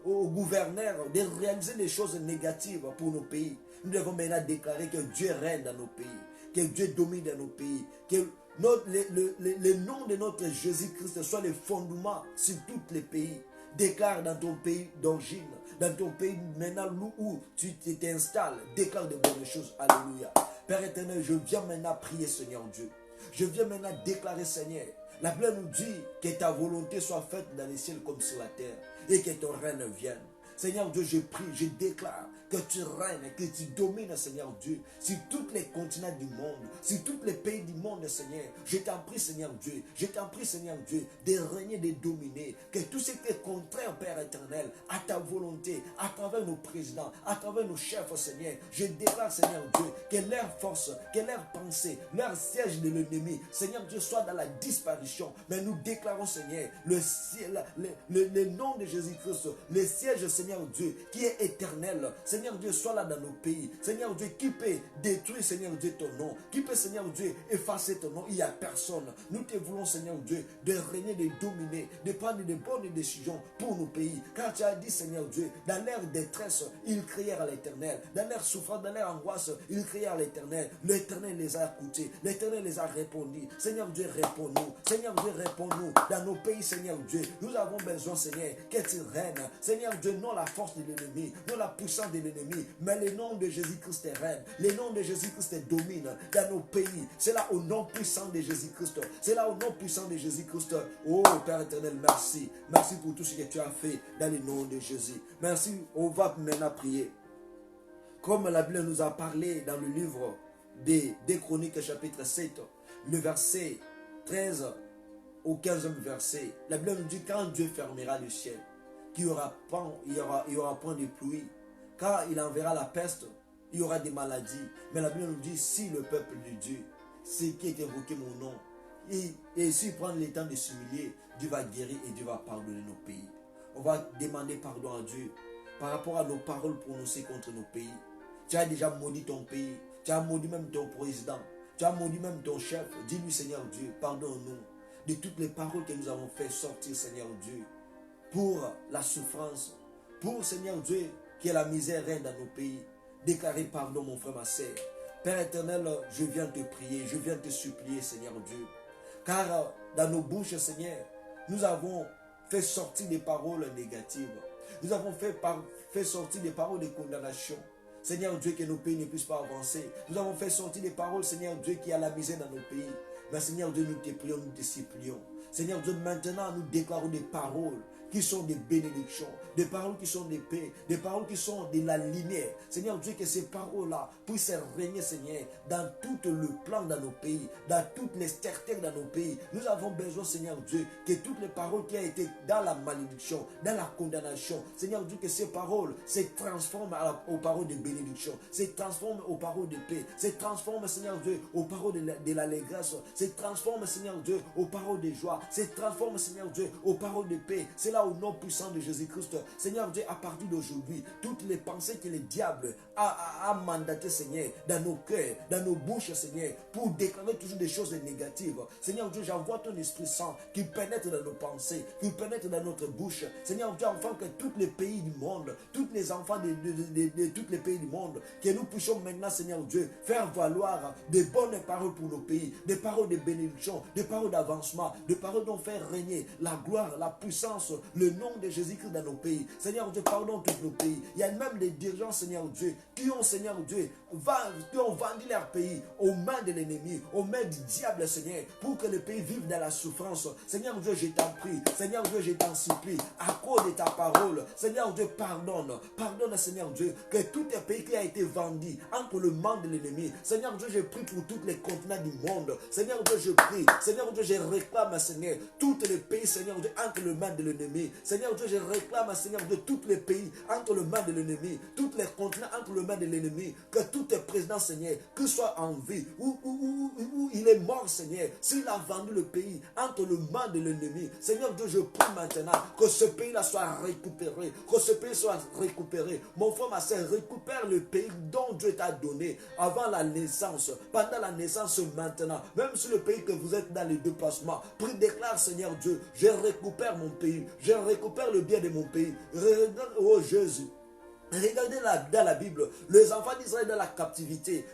Speaker 1: au gouverneur, de réaliser des choses négatives pour nos pays. Nous devons maintenant déclarer que Dieu règne dans nos pays, que Dieu domine dans nos pays, que le nom de notre Jésus-Christ soit le fondement sur tous les pays. Déclare dans ton pays d'origine, dans ton pays maintenant où tu t'installes, déclare de bonnes choses. Alléluia. Père éternel, je viens maintenant prier, Seigneur Dieu. Je viens maintenant déclarer, Seigneur, la Bible nous dit que ta volonté soit faite dans les ciels comme sur la terre et que ton règne vienne. Seigneur Dieu, je prie, je déclare que tu règnes, que tu domines, Seigneur Dieu, sur tous les continents du monde, sur tous les pays du monde, Seigneur. Je t'en prie, Seigneur Dieu, je t'en prie, Seigneur Dieu, de régner, de dominer, que tout ce qui est contraire, Père éternel, à ta volonté, à travers nos présidents, à travers nos chefs, Seigneur, je déclare, Seigneur Dieu, que leur force, que leur pensée, leur siège de l'ennemi, Seigneur Dieu, soit dans la disparition. Mais nous déclarons, Seigneur, le nom de Jésus-Christ, le siège, Seigneur Dieu, qui est éternel, Seigneur Dieu, sois là dans nos pays. Seigneur Dieu, qui peut détruire, Seigneur Dieu, ton nom? Qui peut, Seigneur Dieu, effacer ton nom? Il n'y a personne. Nous te voulons, Seigneur Dieu, de régner, de dominer, de prendre de bonnes décisions pour nos pays. Car tu as dit, Seigneur Dieu, dans leur détresse, ils crièrent à l'Éternel. Dans leur souffrance, dans leur angoisse, ils crièrent à l'Éternel. L'Éternel les a écoutés. L'Éternel les a répondu. Seigneur Dieu, réponds-nous. Seigneur Dieu, réponds-nous. Dans nos pays, Seigneur Dieu, nous avons besoin, Seigneur, que tu règnes. Seigneur Dieu, non la force de l'ennemi, non la puissance de l'ennemi, mais le nom de Jésus-Christ règne. Le nom de Jésus-Christ domine dans nos pays. C'est là au nom puissant de Jésus-Christ. C'est là au nom puissant de Jésus-Christ. Oh Père éternel, merci. Merci pour tout ce que tu as fait dans le nom de Jésus. Merci. On va maintenant prier. Comme la Bible nous a parlé dans le livre des Chroniques chapitre 7, le verset 13 au 15e verset, la Bible nous dit quand Dieu fermera le ciel, qu'il y aura point de pluie, car il enverra la peste, il y aura des maladies. Mais la Bible nous dit si le peuple de Dieu, c'est qui est invoqué mon nom, et s'il prend le temps de s'humilier, Dieu va guérir et Dieu va pardonner nos pays. On va demander pardon à Dieu par rapport à nos paroles prononcées contre nos pays. Tu as déjà maudit ton pays, tu as maudit même ton président, tu as maudit même ton chef. Dis-lui, Seigneur Dieu, pardonne-nous de toutes les paroles que nous avons fait sortir, Seigneur Dieu, pour la souffrance, pour, Seigneur Dieu, que la misère règne dans nos pays. Déclarez pardon, mon frère, ma sœur. Père éternel, je viens te prier, je viens te supplier, Seigneur Dieu. Car dans nos bouches, Seigneur, nous avons fait sortir des paroles négatives. Nous avons fait sortir des paroles de condamnation. Seigneur Dieu, que nos pays ne puissent pas avancer. Nous avons fait sortir des paroles, Seigneur Dieu, qui a la misère dans nos pays. Mais Seigneur Dieu, nous te prions, nous te supplions. Seigneur Dieu, maintenant, nous déclarons des paroles qui sont des bénédictions, des paroles qui sont des paix, des paroles qui sont de la lumière. Seigneur Dieu, que ces paroles-là puissent régner, Seigneur, dans tout le plan dans nos pays, dans toutes les terres dans nos pays. Nous avons besoin, Seigneur Dieu, que toutes les paroles qui ont été dans la malédiction, dans la condamnation, Seigneur Dieu, que ces paroles se transforment aux paroles de bénédiction, se transforment aux paroles de paix, se transforment, Seigneur Dieu, aux paroles de l'allégresse, se transforment, Seigneur Dieu, aux paroles de joie, se transforment, Seigneur Dieu, aux paroles de paix. C'est là au nom puissant de Jésus-Christ. Seigneur Dieu, à partir d'aujourd'hui, toutes les pensées que le diable a mandatées, Seigneur, dans nos cœurs, dans nos bouches, Seigneur, pour déclarer toujours des choses négatives. Seigneur Dieu, j'envoie ton Esprit Saint qui pénètre dans nos pensées, qui pénètre dans notre bouche. Seigneur Dieu, afin que tous les pays du monde, tous les enfants de tous les pays du monde, que nous puissions maintenant, Seigneur Dieu, faire valoir des bonnes paroles pour nos pays, des paroles de bénédiction, des paroles d'avancement, des paroles dont faire régner la gloire, la puissance, le nom de Jésus-Christ dans nos pays. Seigneur Dieu, pardonne tous nos pays. Il y a même des dirigeants, Seigneur Dieu, qui ont, Seigneur Dieu, qui ont vendu leur pays aux mains de l'ennemi, aux mains du diable, Seigneur, pour que le pays vive dans la souffrance. Seigneur Dieu, je t'en prie. Seigneur Dieu, je t'en supplie. À cause de ta parole, Seigneur Dieu, pardonne. Pardonne, Seigneur Dieu, que tout est pays qui a été vendu entre le mains de l'ennemi. Seigneur Dieu, je prie pour tous les continents du monde. Seigneur Dieu, je prie. Seigneur Dieu, je réclame, Seigneur, tous les pays, Seigneur Dieu, entre le mains de l'ennemi. Seigneur Dieu, je réclame, Seigneur Dieu, tous les pays entre le mains de l'ennemi, tous les continents entre le mains de l'ennemi, que tout est président, Seigneur, que soit en vie ou il est mort, Seigneur, s'il a vendu le pays entre le mains de l'ennemi. Seigneur Dieu, je prie maintenant que ce pays-là soit récupéré, que ce pays soit récupéré. Mon frère, ma soeur, récupère le pays dont Dieu t'a donné avant la naissance, pendant la naissance maintenant, même sur le pays que vous êtes dans les déplacements. Prie, déclare, Seigneur Dieu, je récupère mon pays, je récupère le bien de mon pays. Oh Jésus. Regardez dans la Bible, les enfants d'Israël dans la captivité.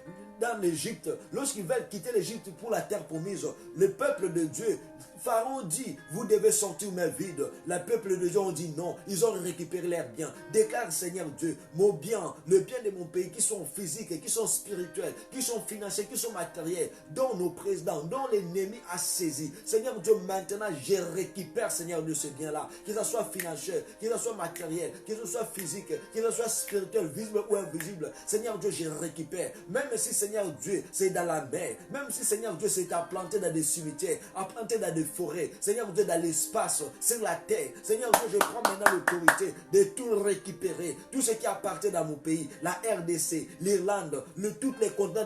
Speaker 1: dans l'Égypte, lorsqu'ils veulent quitter l'Égypte pour la terre promise, le peuple de Dieu, Pharaon dit, vous devez sortir main vide. Le peuple de Dieu ont dit non, ils ont récupéré leurs biens. Déclare Seigneur Dieu, mon bien, le bien de mon pays, qui sont physiques, qui sont spirituels, qui sont financiers, qui sont matériels, dont nos présidents, dont l'ennemi a saisi. Seigneur Dieu, maintenant je récupère Seigneur Dieu ce bien-là, que ce soit financier, que ce soit matériel, que ce soit physique, que ce soit spirituel, visible ou invisible. Seigneur Dieu, je récupère. Même si Seigneur Dieu, c'est dans la mer, même si Seigneur Dieu, c'est implanté dans des cimetières, implanté dans des forêt, Seigneur Dieu, dans l'espace, sur la terre. Seigneur Dieu, je prends maintenant l'autorité de tout récupérer, tout ce qui appartient dans mon pays, la RDC, l'Irlande, tous les continents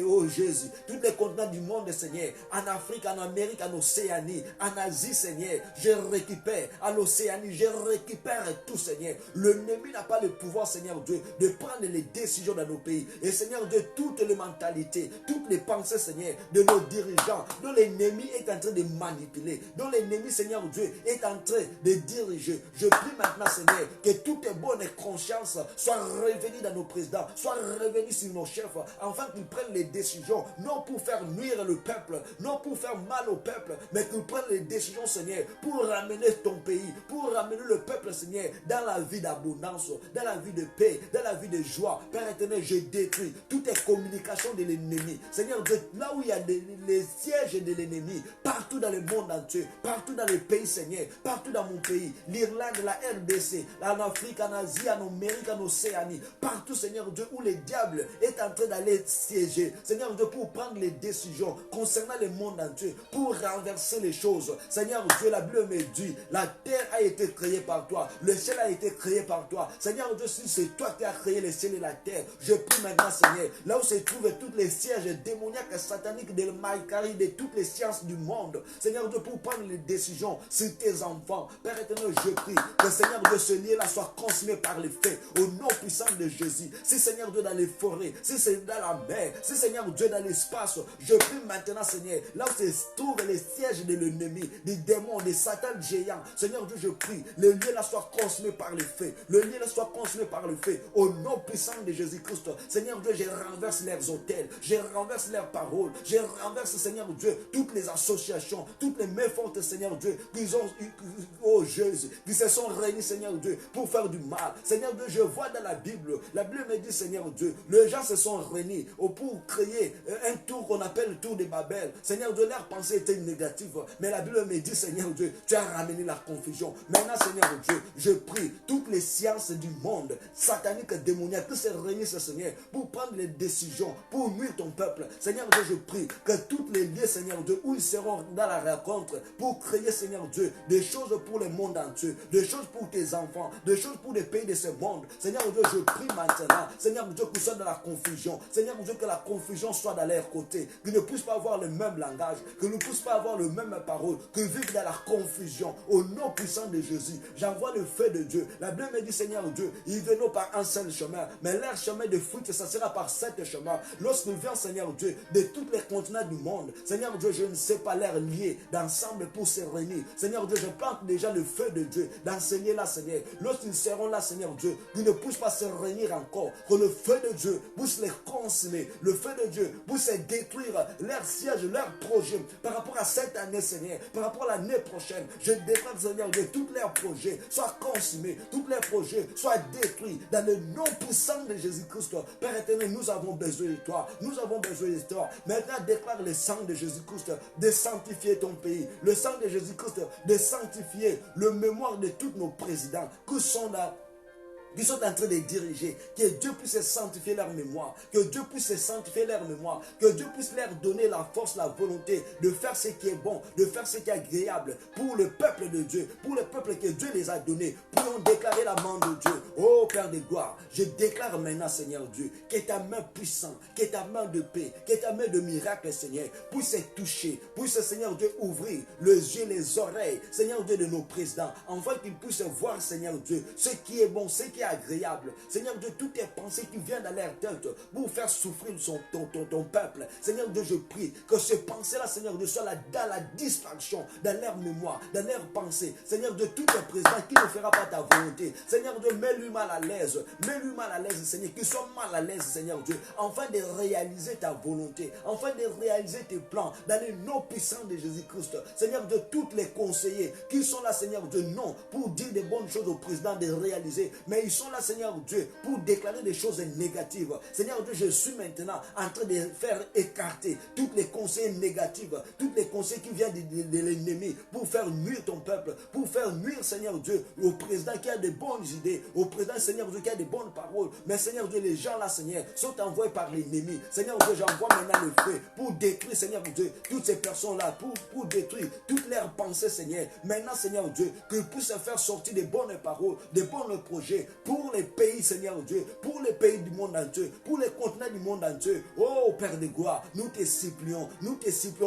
Speaker 1: oh Jésus, tous les continents du monde, Seigneur, en Afrique, en Amérique, en Océanie, en Asie, Seigneur, je récupère, en Océanie, je récupère tout, Seigneur. L'ennemi n'a pas le pouvoir, Seigneur Dieu, de prendre les décisions dans nos pays. Et Seigneur Dieu, toutes les mentalités, toutes les pensées, Seigneur, de nos dirigeants, dont l'ennemi est en train de manipuler, dont l'ennemi, Seigneur Dieu, est en train de diriger. Je prie maintenant, Seigneur, que toutes les bonnes consciences soient revenues dans nos présidents, soient revenues sur nos chefs, afin qu'ils prennent les décisions, non pour faire nuire le peuple, non pour faire mal au peuple, mais qu'ils prennent les décisions, Seigneur, pour ramener ton pays, pour ramener le peuple, Seigneur, dans la vie d'abondance, dans la vie de paix, dans la vie de joie. Père éternel, je détruis toutes les communications de l'ennemi. Seigneur Dieu, là où il y a les sièges de l'ennemi, partout dans le monde entier, partout dans les pays, Seigneur, partout dans mon pays, l'Irlande, la RDC, en Afrique, en Asie, en Amérique, en Océanie, partout, Seigneur Dieu, où le diable est en train d'aller siéger, Seigneur Dieu, pour prendre les décisions concernant le monde entier, pour renverser les choses. Seigneur Dieu, la Bible me dit, la terre a été créée par toi, le ciel a été créé par toi. Seigneur Dieu, si c'est toi qui as créé le ciel et la terre, je prie maintenant, Seigneur, là où se trouvent tous les sièges démoniaques, sataniques, de Maïkari, de toutes les sciences du monde, Seigneur Dieu, pour prendre les décisions sur tes enfants. Père éternel, je prie que Seigneur Dieu, ce lien-là soit consumé par les faits, au nom puissant de Jésus. Si Seigneur Dieu, dans les forêts, si c'est dans la mer, si Seigneur Dieu, dans l'espace, je prie maintenant, Seigneur, là où se trouvent les sièges de l'ennemi, des démons, des satans géants, Seigneur Dieu, je prie, le lien-là soit consumé par les faits, le lien-là soit consumé par le fait, au nom puissant de Jésus-Christ. Seigneur Dieu, je renverse leurs hôtels, je renverse leurs paroles, je renverse, Seigneur Dieu, toutes les associations, toutes les mains fortes, Seigneur Dieu, qu'ils ont, oh Jésus, qui se sont réunis, Seigneur Dieu, pour faire du mal. Seigneur Dieu, je vois dans la Bible me dit, Seigneur Dieu, les gens se sont réunis pour créer un tour qu'on appelle le tour de Babel. Seigneur Dieu, leur pensée était négative, mais la Bible me dit, Seigneur Dieu, tu as ramené la confusion. Maintenant, Seigneur Dieu, je prie, toutes les sciences du monde, sataniques, démoniaques, qui se réunissent, Seigneur, pour prendre les décisions, pour nuire ton peuple. Seigneur Dieu, je prie que toutes les lieux, Seigneur Dieu, où ils seront dans la rencontre, pour créer, Seigneur Dieu, des choses pour le monde entier, des choses pour tes enfants, des choses pour les pays de ce monde. Seigneur Dieu, je prie maintenant, Seigneur Dieu, qu'ils soient dans la confusion. Seigneur Dieu, que la confusion soit dans leur côté, qu'ils ne puissent pas avoir le même langage, qu'ils ne puissent pas avoir le même parole, qu'ils vivent dans la confusion. Au nom puissant de Jésus, j'envoie le feu de Dieu. La Bible me dit, Seigneur Dieu, ils viennent par un seul chemin, mais leur chemin de fruit, ça sera par sept chemins. Lorsqu'ils viennent, Seigneur Dieu, de tous les continents du monde, Seigneur Dieu, je ne sais pas leur lier d'ensemble pour se réunir. Seigneur Dieu, je plante déjà le feu de Dieu dans ce lieu-là, Seigneur. Lorsqu'ils seront là, Seigneur Dieu, qu'ils ne puissent pas se réunir encore, que le feu de Dieu puisse les consumer, le feu de Dieu puisse détruire leur siège, leur projet par rapport à cette année, Seigneur, par rapport à l'année prochaine. Je déclare, Seigneur Dieu, tous leurs projets soient consumés, tous leurs projets soient détruits dans le nom puissant de Jésus-Christ. Père éternel, nous avons besoin de toi, nous avons besoin de toi. Maintenant, déclare le sang de Jésus-Christ de sanctifier ton pays, le sang de Jésus-Christ de sanctifier le mémoire de tous nos présidents qui sont là, qui sont en train de diriger, que Dieu puisse sanctifier leur mémoire, que Dieu puisse sanctifier leur mémoire, que Dieu puisse leur donner la force, la volonté de faire ce qui est bon, de faire ce qui est agréable pour le peuple de Dieu, pour le peuple que Dieu les a donnés, pour déclarer la main de Dieu. Oh Père de gloire, je déclare maintenant, Seigneur Dieu, que ta main puissante, que ta main de paix, que ta main de miracle, Seigneur, puisse toucher, puisse, Seigneur Dieu, ouvrir les yeux, les oreilles, Seigneur Dieu, de nos présidents, afin qu'ils puissent voir, Seigneur Dieu, ce qui est bon, ce qui qui est agréable. Seigneur Dieu, toutes tes pensées qui viennent dans leur tête pour faire souffrir ton peuple. Seigneur Dieu, je prie que ces pensées-là, Seigneur Dieu, soient dans la distraction, dans leur mémoire, dans leurs pensées. Seigneur Dieu, tout est présent qui ne fera pas ta volonté. Seigneur Dieu, mets-lui mal à l'aise. Mets-lui mal à l'aise, Seigneur, qu'il soit mal à l'aise, Seigneur Dieu, afin de réaliser ta volonté, afin de réaliser tes plans dans le nom puissant de Jésus-Christ. Seigneur Dieu, tous les conseillers qui sont là, Seigneur Dieu, non pour dire des bonnes choses au président de réaliser, mais ils sont là, Seigneur Dieu, pour déclarer des choses négatives. Seigneur Dieu, je suis maintenant en train de faire écarter toutes les conseils négatifs, toutes les conseils qui viennent de l'ennemi pour faire nuire ton peuple, pour faire nuire, Seigneur Dieu, au président qui a de bonnes idées, au président, Seigneur Dieu, qui a de bonnes paroles. Mais Seigneur Dieu, les gens là, Seigneur, sont envoyés par l'ennemi. Seigneur Dieu, j'envoie maintenant le feu pour détruire, Seigneur Dieu, toutes ces personnes-là, pour détruire toutes leurs pensées, Seigneur. Maintenant, Seigneur Dieu, qu'ils puissent faire sortir des bonnes paroles, des bons projets pour les pays, Seigneur Dieu, pour les pays du monde entier, pour les continents du monde entier. Oh Père de gloire, nous te supplions,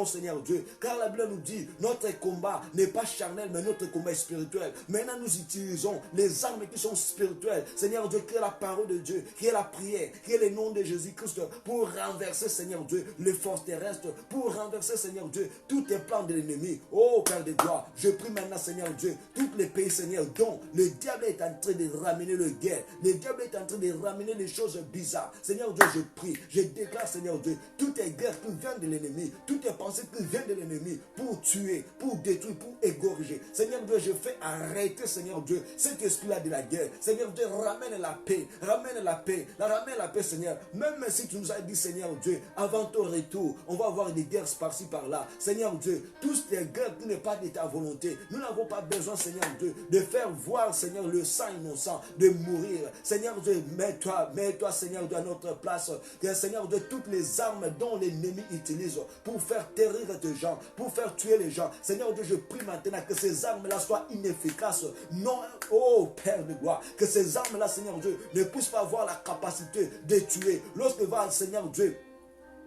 Speaker 1: Seigneur Dieu, car la Bible nous dit, notre combat n'est pas charnel, mais notre combat est spirituel. Maintenant, nous utilisons les armes qui sont spirituelles. Seigneur Dieu, qui est la parole de Dieu, qui est la prière, qui est le nom de Jésus-Christ, pour renverser, Seigneur Dieu, les forces terrestres, pour renverser, Seigneur Dieu, tous les plans de l'ennemi. Oh Père de gloire, je prie maintenant, Seigneur Dieu, tous les pays, Seigneur, dont le diable est en train de ramener le guerre, le diable est en train de ramener des choses bizarres. Seigneur Dieu, je prie, je déclare, Seigneur Dieu, toutes les guerres qui viennent de l'ennemi, toutes les pensées qui viennent de l'ennemi, pour tuer, pour détruire, pour égorger. Seigneur Dieu, je fais arrêter, Seigneur Dieu, cet esprit-là de la guerre. Seigneur Dieu, ramène la paix, ramène la paix, Seigneur. Même si tu nous as dit, Seigneur Dieu, avant ton retour, on va avoir des guerres par-ci, par-là. Seigneur Dieu, toutes les guerres qui n'est pas de ta volonté, nous n'avons pas besoin, Seigneur Dieu, de faire voir, Seigneur, le sang innocent, de mourir. Seigneur Dieu, mets-toi, Seigneur Dieu, à notre place. Que, Seigneur Dieu, toutes les armes dont l'ennemi utilise pour faire terrir des gens, pour faire tuer les gens. Seigneur Dieu, je prie maintenant que ces armes-là soient inefficaces. Non, oh Père de gloire, que ces armes-là, Seigneur Dieu, ne puissent pas avoir la capacité de tuer. Lorsque va, Seigneur Dieu,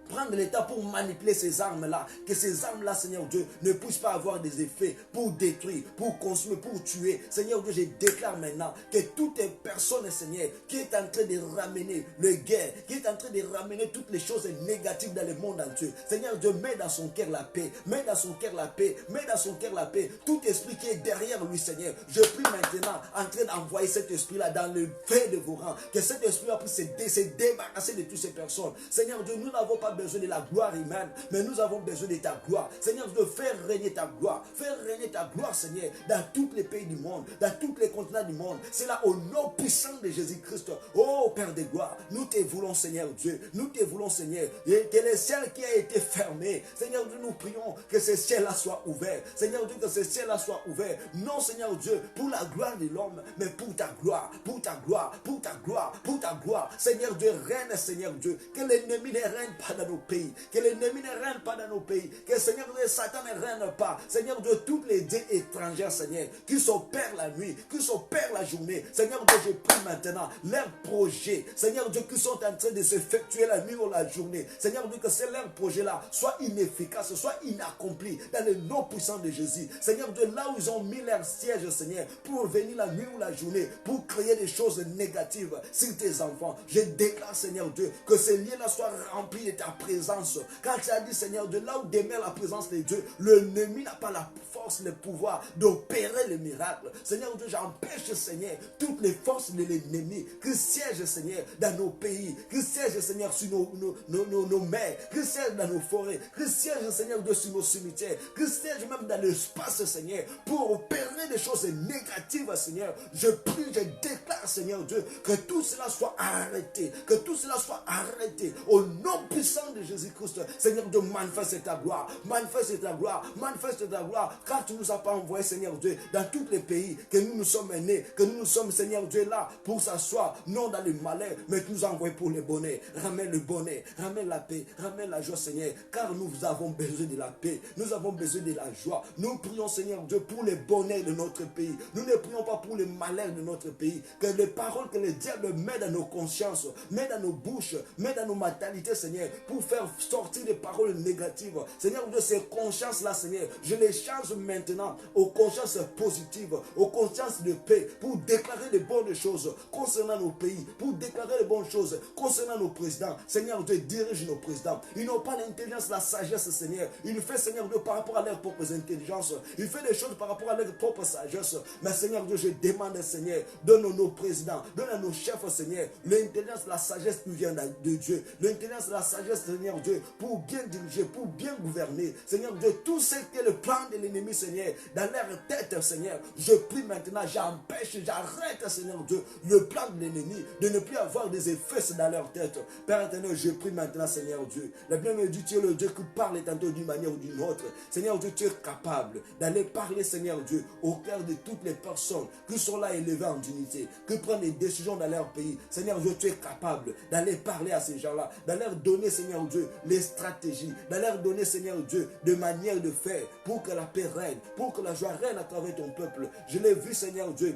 Speaker 1: prendre l'état pour manipuler ces armes-là, que ces armes-là, Seigneur Dieu, ne puissent pas avoir des effets pour détruire, pour consommer, pour tuer. Seigneur Dieu, je déclare maintenant que toutes les personnes, Seigneur, qui est en train de ramener le guerre, qui est en train de ramener toutes les choses négatives dans le monde entier, Seigneur Dieu, mets dans son cœur la paix, mets dans son cœur la paix, mets dans son cœur la paix, tout esprit qui est derrière lui, Seigneur, je prie maintenant, en train d'envoyer cet esprit-là dans le feu de vos rangs, que cet esprit-là puisse se débarrasser de toutes ces personnes. Seigneur Dieu, nous n'avons pas besoin de la gloire humaine, mais nous avons besoin de ta gloire. Seigneur, de faire régner ta gloire. Faire régner ta gloire, Seigneur, dans tous les pays du monde, dans tous les continents du monde. C'est là au nom puissant de Jésus-Christ. Oh Père de gloire, nous te voulons, Seigneur Dieu. Nous te voulons, Seigneur. Et que le ciel qui a été fermé, Seigneur Dieu, nous prions que ce ciel-là soit ouvert. Seigneur Dieu, que ce ciel-là soit ouvert. Non, Seigneur Dieu, pour la gloire de l'homme, mais pour ta gloire, pour ta gloire, pour ta gloire, pour ta gloire. Seigneur Dieu, règne, Seigneur Dieu. Que l'ennemi ne règne pas dans nos pays. Que l'ennemi ne règne pas dans nos pays. Que Seigneur Dieu, Satan ne règne pas. Seigneur Dieu, toutes les dieux étrangères, Seigneur, qui s'opèrent la nuit, qui s'opèrent la journée. Seigneur Dieu, je prie maintenant leurs projets. Seigneur Dieu, qui sont en train de s'effectuer la nuit ou la journée. Seigneur Dieu, que ces leurs projets-là soient inefficaces, soient inaccomplis dans le nom puissant de Jésus. Seigneur Dieu, là où ils ont mis leur siège, Seigneur, pour venir la nuit ou la journée, pour créer des choses négatives sur tes enfants. Je déclare, Seigneur Dieu, que ces lieux-là soient remplis de ta présence. Quand tu as dit, Seigneur Dieu, là où demeure la présence de Dieu, l'ennemi n'a pas la force, le pouvoir d'opérer le miracle. Seigneur Dieu, j'empêche, Seigneur, toutes les forces de l'ennemi qui siègent, Seigneur, dans nos pays, qui siègent, Seigneur, sur nos mers, qui siègent dans nos forêts, qui siègent, Seigneur Dieu, sur nos cimetières, qui siègent même dans l'espace, Seigneur, pour opérer des choses négatives, Seigneur. Je prie, je déclare, Seigneur Dieu, que tout cela soit arrêté, que tout cela soit arrêté au nom puissant de Jésus-Christ. Seigneur Dieu, manifeste ta gloire, manifeste ta gloire, manifeste ta gloire, car tu nous as pas envoyé, Seigneur Dieu, dans tous les pays que nous nous sommes nés, que nous nous sommes, Seigneur Dieu, là pour s'asseoir, non dans le malheur, mais tu nous as envoyé pour le bonheur. Ramène le bonheur, ramène la paix, ramène la joie, Seigneur, car nous avons besoin de la paix, nous avons besoin de la joie. Nous prions, Seigneur Dieu, pour le bonheur de notre pays. Nous ne prions pas pour le malheur de notre pays, que les paroles que le diable met dans nos consciences, met dans nos bouches, met dans nos mentalités, Seigneur, pour faire sortir des paroles négatives. Seigneur Dieu, ces consciences-là, Seigneur, je les change maintenant aux consciences positives, aux consciences de paix, pour déclarer de bonnes choses concernant nos pays, pour déclarer de bonnes choses concernant nos présidents. Seigneur Dieu, dirige nos présidents. Ils n'ont pas l'intelligence, la sagesse, Seigneur. Ils fait, Seigneur Dieu, par rapport à leurs propres intelligences. Ils font des choses par rapport à leur propre sagesse. Mais Seigneur Dieu, je demande, Seigneur, donne à nos présidents, donne à nos chefs, Seigneur, l'intelligence, la sagesse qui vient de Dieu. L'intelligence, la sagesse, Seigneur Dieu, pour bien diriger, pour bien gouverner. Seigneur Dieu, tout ce qui est le plan de l'ennemi, Seigneur, dans leur tête, Seigneur, je prie maintenant, j'empêche, j'arrête, Seigneur Dieu, le plan de l'ennemi, de ne plus avoir des effets dans leur tête. Père éternel, je prie maintenant, Seigneur Dieu. La Bible me dit, tu es le Dieu qui parle tantôt d'une manière ou d'une autre. Seigneur Dieu, tu es capable d'aller parler, Seigneur Dieu, au cœur de toutes les personnes qui sont là élevées en dignité, qui prennent des décisions dans leur pays. Seigneur Dieu, tu es capable d'aller parler à ces gens-là, d'aller leur donner, Seigneur Dieu, les stratégies, d'aller leur donner, Seigneur Dieu, de manière de faire pour que la paix règne, pour que la joie règne à travers ton peuple. Je l'ai vu, Seigneur Dieu,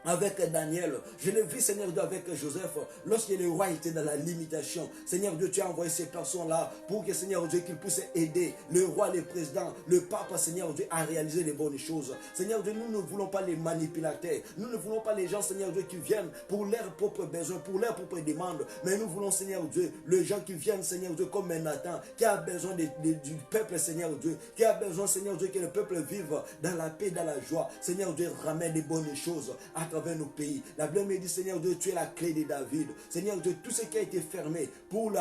Speaker 1: avec Daniel, je l'ai vu, Seigneur Dieu, avec Joseph, lorsque le roi était dans la limitation. Seigneur Dieu, tu as envoyé ces personnes-là pour que, Seigneur Dieu, qu'ils puissent aider le roi, le président, le pape, Seigneur Dieu, à réaliser les bonnes choses. Seigneur Dieu, nous ne voulons pas les manipulateurs, nous ne voulons pas les gens, Seigneur Dieu, qui viennent pour leurs propres besoins, pour leurs propres demandes, mais nous voulons, Seigneur Dieu, les gens qui viennent, Seigneur Dieu, comme un Nathan, qui a besoin du peuple, Seigneur Dieu, qui a besoin, Seigneur Dieu, que le peuple vive dans la paix, dans la joie. Seigneur Dieu, ramène les bonnes choses à travers nos pays. La Bible me dit, Seigneur Dieu, tu es la clé de David. Seigneur Dieu, tout ce qui a été fermé pour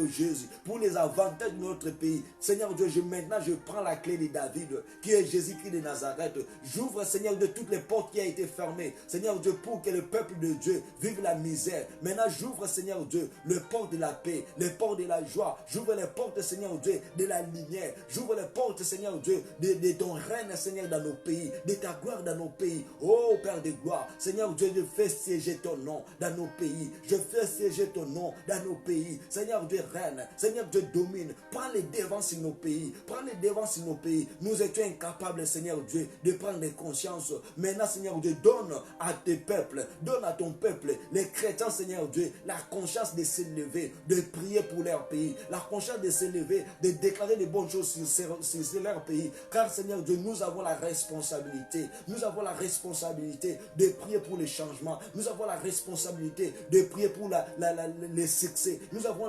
Speaker 1: Jésus, pour les avantages de notre pays. Seigneur Dieu, maintenant je prends la clé de David, qui est Jésus-Christ de Nazareth. J'ouvre, Seigneur Dieu, toutes les portes qui ont été fermées. Seigneur Dieu, pour que le peuple de Dieu vive la misère. Maintenant, j'ouvre, Seigneur Dieu, le port de la paix, les portes de la joie. J'ouvre les portes, Seigneur Dieu, de la lumière. J'ouvre les portes, Seigneur Dieu, de ton règne, Seigneur, dans nos pays, de ta gloire dans nos pays. Oh, Père de gloire, Seigneur Dieu, je fais siéger ton nom dans nos pays. Je fais siéger ton nom dans nos pays. Seigneur Dieu, règne. Seigneur Dieu, domine. Prends les devants sur nos pays. Prends les devants sur nos pays. Nous étions incapables, Seigneur Dieu, de prendre des consciences. Maintenant, Seigneur Dieu, donne à tes peuples, donne à ton peuple, les chrétiens, Seigneur Dieu, la conscience de s'élever, de prier pour leur pays. La conscience de s'élever, de déclarer des bonnes choses sur leur pays. Car, Seigneur Dieu, nous avons la responsabilité. Nous avons la responsabilité de prier pour les changements. Nous avons la responsabilité de prier pour les succès. Nous avons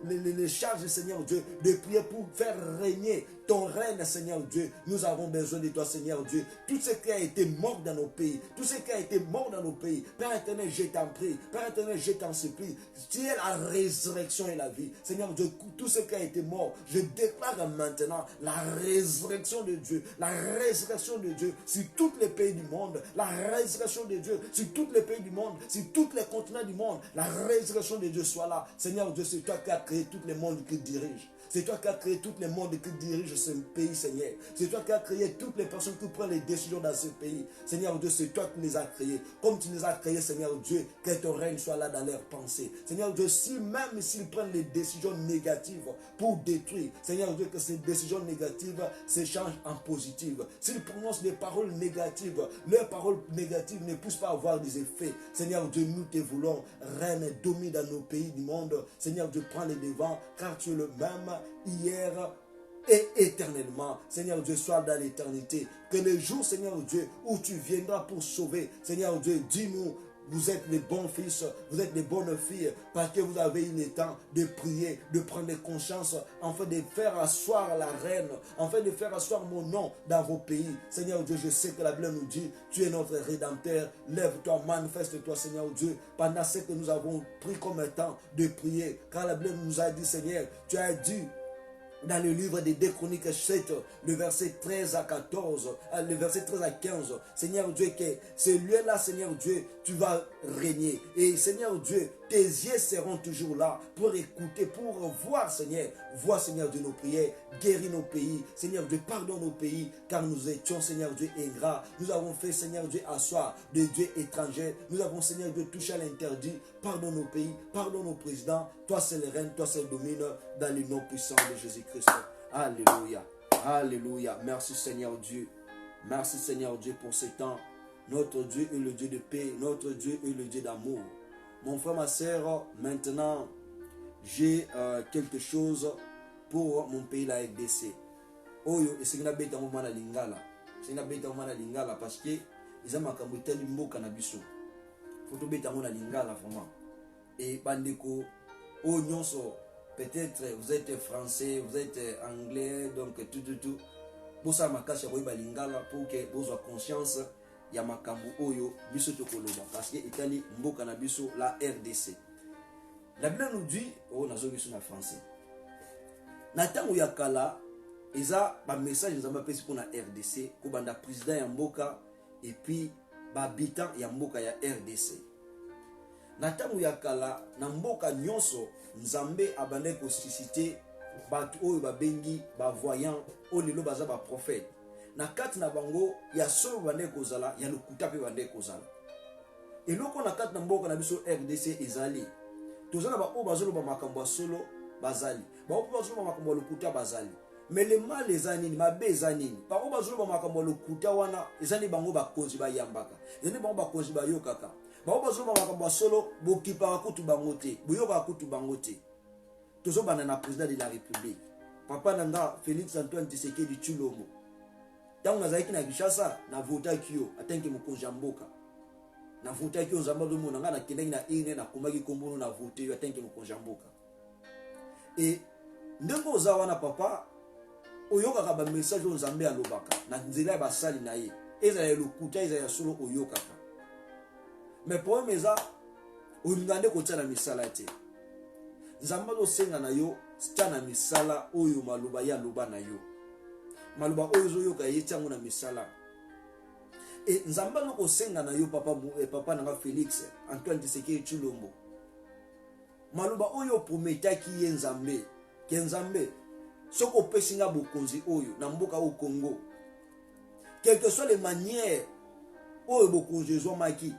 Speaker 1: les charges, Seigneur Dieu, de prier pour faire régner ton règne, Seigneur Dieu. Nous avons besoin de toi, Seigneur Dieu. Tout ce qui a été mort dans nos pays, tout ce qui a été mort dans nos pays, Père éternel, je t'en prie. Père éternel, je t'en supplie. Tu es la résurrection et la vie. Seigneur Dieu, tout ce qui a été mort, je déclare maintenant la résurrection de Dieu. La résurrection de Dieu sur tous les pays du monde. La résurrection de Dieu sur tous les pays du monde, sur tous les continents du monde. La résurrection de Dieu soit là. Seigneur Dieu, c'est toi qui as créé tous les mondes qui dirigent. C'est toi qui as créé tous les mondes qui dirigent ce pays, Seigneur. C'est toi qui as créé toutes les personnes qui prennent les décisions dans ce pays. Seigneur Dieu, c'est toi qui les as créés. Comme tu les as créés, Seigneur Dieu, que ton règne soit là dans leurs pensées. Seigneur Dieu, même s'ils prennent les décisions négatives pour détruire, Seigneur Dieu, que ces décisions négatives s'échangent en positives. S'ils prononcent des paroles négatives, leurs paroles négatives ne puissent pas avoir des effets. Seigneur Dieu, nous te voulons, règne, domine dans nos pays du monde. Seigneur Dieu, prends les devants, car tu es le même hier et éternellement. Seigneur Dieu, sois dans l'éternité. Que le jour, Seigneur Dieu, où tu viendras pour sauver, Seigneur Dieu, dis-nous, vous êtes les bons fils, vous êtes les bonnes filles, parce que vous avez eu le temps de prier, de prendre conscience, afin de faire asseoir la reine, afin de faire asseoir mon nom dans vos pays. Seigneur Dieu, je sais que la Bible nous dit, tu es notre Rédempteur, lève-toi, manifeste-toi, Seigneur Dieu, pendant ce que nous avons pris comme temps de prier, car la Bible nous a dit, Seigneur, tu as dit, dans le livre des 2 Chroniques 7, le verset 13 à 14, le verset 13 à 15, Seigneur Dieu, que c'est lieu-là, Seigneur Dieu, tu vas régner. Et Seigneur Dieu, tes yeux seront toujours là pour écouter, pour voir, Seigneur. Vois, Seigneur Dieu, nos prières, guéris nos pays. Seigneur Dieu, pardonne nos pays, car nous étions, Seigneur Dieu, ingrats. Nous avons fait, Seigneur Dieu, asseoir des dieux étrangers. Nous avons, Seigneur Dieu, touché à l'interdit. Pardonne nos pays, pardonne nos présidents. Toi, c'est le règne, toi, c'est le domine, dans le nom puissant de Jésus-Christ. Alléluia. Alléluia. Merci, Seigneur Dieu. Merci, Seigneur Dieu, pour ce temps. Notre Dieu est le Dieu de paix. Notre Dieu est le Dieu d'amour. Mon frère, ma soeur, maintenant, j'ai quelque chose pour mon pays, la RDC. Oyo, et c'est une bête à moment à lingala. C'est une bête à moment à lingala parce que ils ont makambo tali mboka na biso. Faut to bête à moment à lingala vraiment. Et bandeko, oh nyonso, peut-être vous êtes français, vous êtes anglais, donc tout. Pour ça makasha ko ba lingala pour que vous ayez conscience ya makambo oyo biso to koloba parce que Italie mboka na biso la RDC. La Bible nous dit, oh nazo biso na français. Na tango ya kala eza ba message nzamba pesi pour na RDC ko banda président ya mboka et puis ba habitant ya mboka ya RDC. Na tango ya kala na mboka nyonso nzambe abande ko susciter batu oyo ba bengi ba voyant o lelo baza ba prophète. Na kati na bango ya solo bande kozala ya lokuta pe bande kozala. Eloko na kati na mboka na biso RDC ezali tozala ba o bazolo ba makambo solo bazali. Ba o bazolo ba makambo lokuta bazali. Mais le mal ezanini mabe ezanini. Ba o bazolo ba makambo lokuta wana ezani bango ba konzi ba yambaka. Ezani bango ba konzi ba yokaka. Ba o bazolo ba makambo solo bokipa kutu bango te. Boyoka kutu bango te. Tozo bana na président de la République. Papa nanga Félix Antoine Tshisekedi Tshilombo. Tango nazaki na Kinshasa na vota kio atanke mokonzi mboka. Na vota kio nzamba do mona na kendengi na ine na komaki kombono na vote yo atanke mokonzi mboka. Et ndengo za wana papa oyoka ka ba message on nzambe alobaka na nzela ba sali na ye. Eza ya lokuta eza ya solo oyoka ka. Mais pour meza oningande ko tsana misala te. Nzamba do senga na yo tsana misala oyo maloba ya loba na yo. Maloba oyo zo yoka yetango na misala. Et nzamba no ko senga na yo papa nanga Félix Antoine Tshisekedi Tshilombo. Maloba oyo prometaki ye nzambe. Ke nzambe soko pesinga bokonzi oyo na mboka au Congo. Quelles que soient les manières oyo bokonzi zo maki.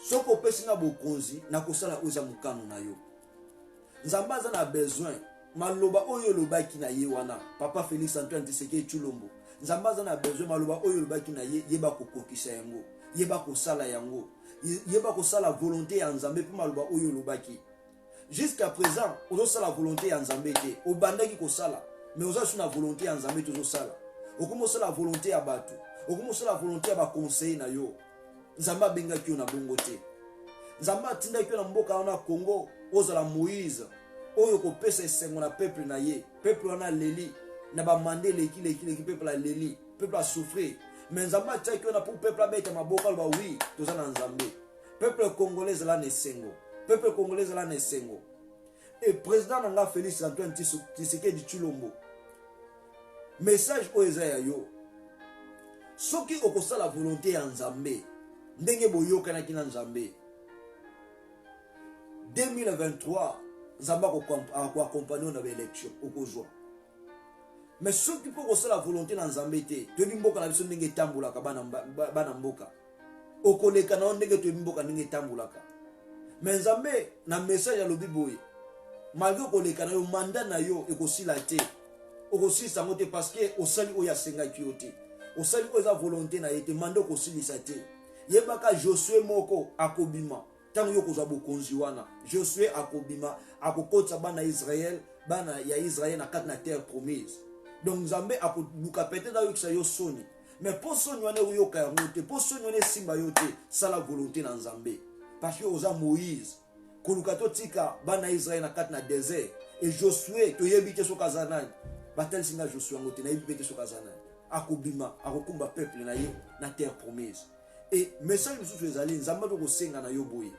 Speaker 1: Soko pesinga bokonzi na kosala oza mukano na yo. Nzamba za na besoin maloba oyo lobaki na ye wana papa Félix Antoine Tshisekedi Tshilombo. Nzamba za na besoin maloba oyo lobaki na ye yeba kokokisa yango, yeba kosala yango, yeba kosala volonté ya nzambe pe maloba oyo lobaki. Jusqu'à présent, ozo sala volonté ya nzambe te, obandaki kosala, mais ozo suna volonté ya nzambe tozo sala. Okomo sala volonté ya batu, okomo sala volonté ya ba conseil na yo. Nzamba benga kyo na bongo te. Nzamba tinda kyo na mboka wana Congo, ozala Moïse, oyo ko pesa esengo na peuple na ye. Peuple wana leli, na ba mandé leki peuple la leli, peuple a souffrir. Mais nzamba tia kyo na pour peuple abeta maboka ba oui, toza na nzambe. Peuple congolais la nesengo. Peuple congolais la nesengo. Et président nanga Félix Antoine Tshisekedi Tshilombo. Message o ezaya yo. Soki okosala volonté ya nzambe, ndenge boyoka na kina nzambe. 2023, nzamba ko accompagner na élection okozwa. Mais soki po kosala volonté na nzambe te, to bimboka na biso ndenge tambulaka bana mboka. Okoleka na ndenge to bimboka ndenge tambulaka. Mais nzambe na message ya lobi boye. Malgré koleka na yo mandat na yo ekosila te. Okosili sango te parce que osali oya senga ki yo te. Osali oza volonté na yete mando kosilisa te. Yebaka Josué moko akobima. Tango yo kozwa bokonzi wana. Josué akobima akokotsa bana Israël, bana ya Israël na kati na terre promise. Donc nzambe akoluka peut-être ayokisa yo soni. Mais pour soni wana yoka yango te, pour soni wana simba yo te, sala volonté na nzambe. Parce que oza Moïse koluka to tika bana Israël na kati na désert et Josué to yebite so kazana batel singa Josué ngote na yebite so kazana akobima akokumba peuple na ye na terre promise. Et message mususu ezali nzamba to kosenga na yo boye.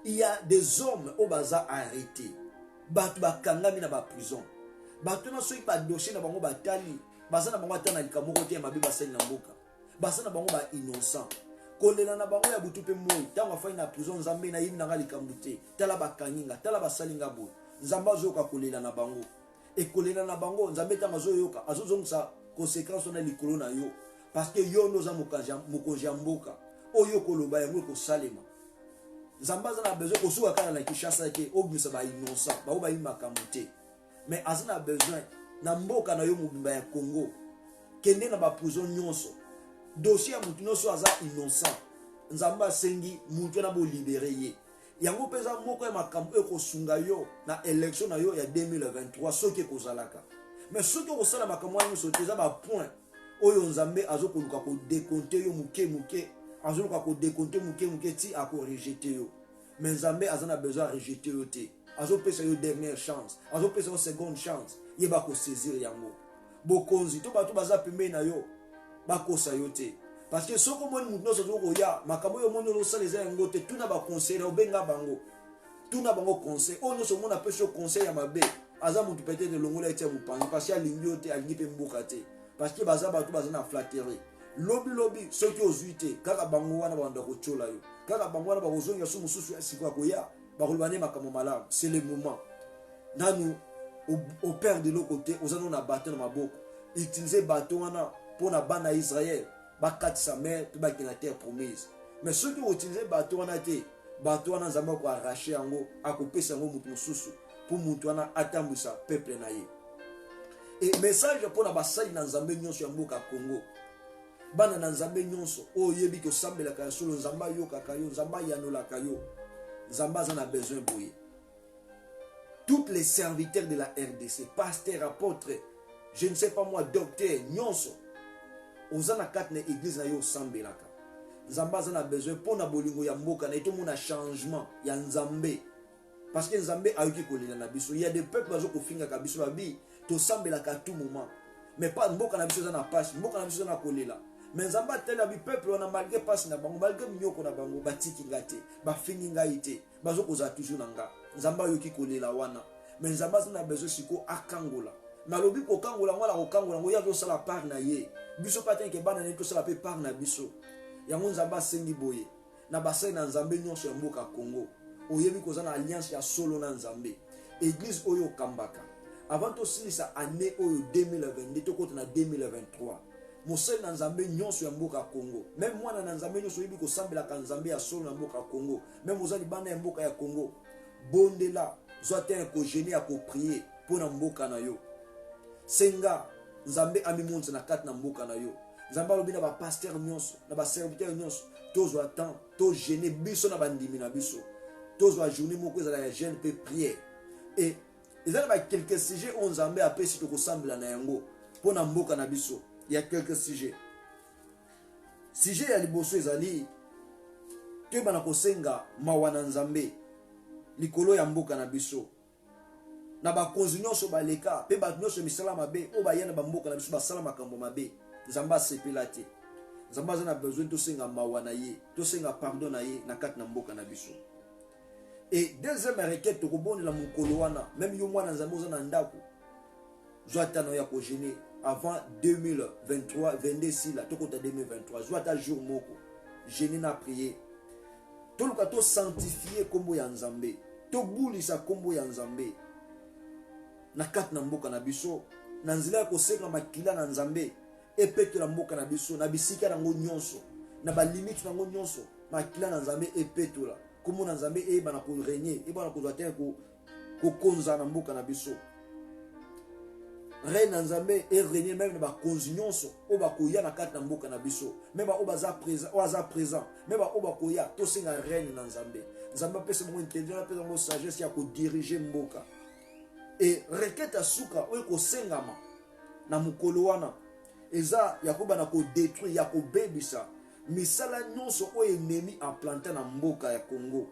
Speaker 1: Il y a des hommes au baza arrêtés. Batu bakangami na ba prison. Batu na soki ba dossier na bango batali, baza na bango atana likamoko te mabe basali na mboka. Baza na bango ba innocent. Kolela na bango ya butu pe moi, tango afai na prison nzambe na yimi na likambo te. Tala bakanginga, tala basalinga boye. Nzamba zoka kolela na bango. Et kolela na bango nzambe tango zoyoka, azozongisa conséquence na likolo na yo. Parce que yo noza mokonzi ya mboka. Oyo koloba yango ko salema. Nzamba za na besoin kosuka kana na Kinshasa te, obimisa ba innocent, ba oba makambo te. Mais azana besoin na mboka na yo mobimba ya Congo. Kende na ba prison nyonso. dossier ya mutu nyonso aza innocent nzambe asengi mutu na bo libéré ye yango peza moko ya makambo ekosunga yo na élection na yo ya 2023 soki ekozalaka mais soki okosala makambo wana nyonso te eza bapoint oyo nzambe azokoluka kodekonte yo muke azoluka kodekonte muke ti akorejete yo mais nzambe aza na besoin ya rejete yo te azopesa yo dernière chance azopesa yo seconde chance ye bakosaisir yango bokonzi to bato baza pembeni na yo bakosa yo te parce que soko moni mutu nyonso ozokoya makambo oyo omoni ozosala eza yango te tuna baconseil obenga bango tuna bango conseil oyo nyonso omoni apesi yo conseil ya mabe aza mutu peut-être longola ete ya mopanzi parce que alingi yo te alingi mpe mboka te parce que baza bato baza na flatterie lobi soki ozwi te kaka bango wana banda kotyola yo kaka bango wana bakozonga so mosusu ya sikoya koya bakoloba ne makambo malamu c'est le moment nanu au père de l'autre côté oza no na bato na maboko utiliser bato wana mpona bana ya Israël bakatisa mer mpe bakende na terre promise mais soki outilize bato wana te bato wana nzambe akoarrache yango akopesa yango mutu mosusu mpo mutu wana atambwisa peuple na ye e message mpona basali na nzambe nyonso ya mboka Congo bana na nzambe nyonso oyo oyebi kosambelaka ya solo nzambe ayokaka yo nzambe ayanolaka yo nzambe aza na besoin boye toutes les serviteurs de la RDC pasteur apôtre je ne sais pas moi docteur nyonso oza na kati na église na yo osambelaka nzambe aza na besoin mpona bolingo ya mboka na ye tomona changement ya nzambe parce que nzambe ayoki kolela na biso il y a des peuples bazokofingaka biso babi tosambelaka tout moment mais pas mboka na biso eza na pasi mboka na biso eza na kolela mais nzambe atela bi peuple wana malgré pasi na bango malgré minyoko na bango batiki nga te bafingi ngai te bazokozala toujours na nga nzambe ayoki kolela wana mais nzambe aza na besoin siko akangola nalobi kokangola ngo la kokangola ngo ya tosala part na ye biso pa te ke bana ne tosala pe part na biso yango nzambe asengi boye na basali na nzambe nyonso ya mboka Congo oyebi koza na alliance ya solo na nzambe église oyo okambaka avant tosilisa année oyo 2022 tokota na 2023 mosali na nzambe nyonso ya mboka Congo même mwana na nzambe nyonso oyebi kosambelaka nzambe ya solo na mboka Congo même ozali bana ya mboka ya Congo bondela zwa te kogene ya koprier mpona mboka na yo senga nzambe amimonza na kati na mboka na yo nzambe alobi na bapasteur nyonso na baserviteur nyonso tozwa temps togene biso na bandimi na biso tozwa journée moko ezala ya jeune mpe prière et eza na bakelques sujets oyo nzambe apesi tokosambela na yango mpona mboka na biso ya quelques sujets sujet ya liboso ezali toyebana kosenga mawa na nzambe likolo ya mboka na biso na bakonzi nyonso baleka mpe bato nyonso misala mabe oyo baya na bamboka na biso basala makambo mabe nzambe asepela te nzambe aza na besoin tosenga mawa na ye tosenga pardon na ye na kati na mboka na biso et deuxième requête tokobondela mokolo wana même yo mwana nzambe oza na ndako zwa tano ya kogene avant 2023 22 sila tokota 2023 zwa ta jour moko gene na prier toluka to sanctifier kombo ya nzambe tobulisa kombo ya nzambe na kati na mboka na biso na nzela ya kosenga makila na nzambe epetola mboka na biso na bisika nango nyonso na balimite nango nyonso makila na nzambe epetola kombo na nzambe eyeba na korenie eyeba na kozwa te kokonza na mboka na biso reine na nzambe erenie même na bakonzi nyonso oyo bakoya na kati na mboka na biso même oyo aza présent même oyo bakoya tosenga reine na nzambe nzambe apesa bango intelligence apesa bango sagesse ya kodirige mboka et requête ya suka oyo kosengama na mokolo wana eza ya kobana kodétruire ya kobebisa misala nyonso oyo enemi implante na mboka ya Congo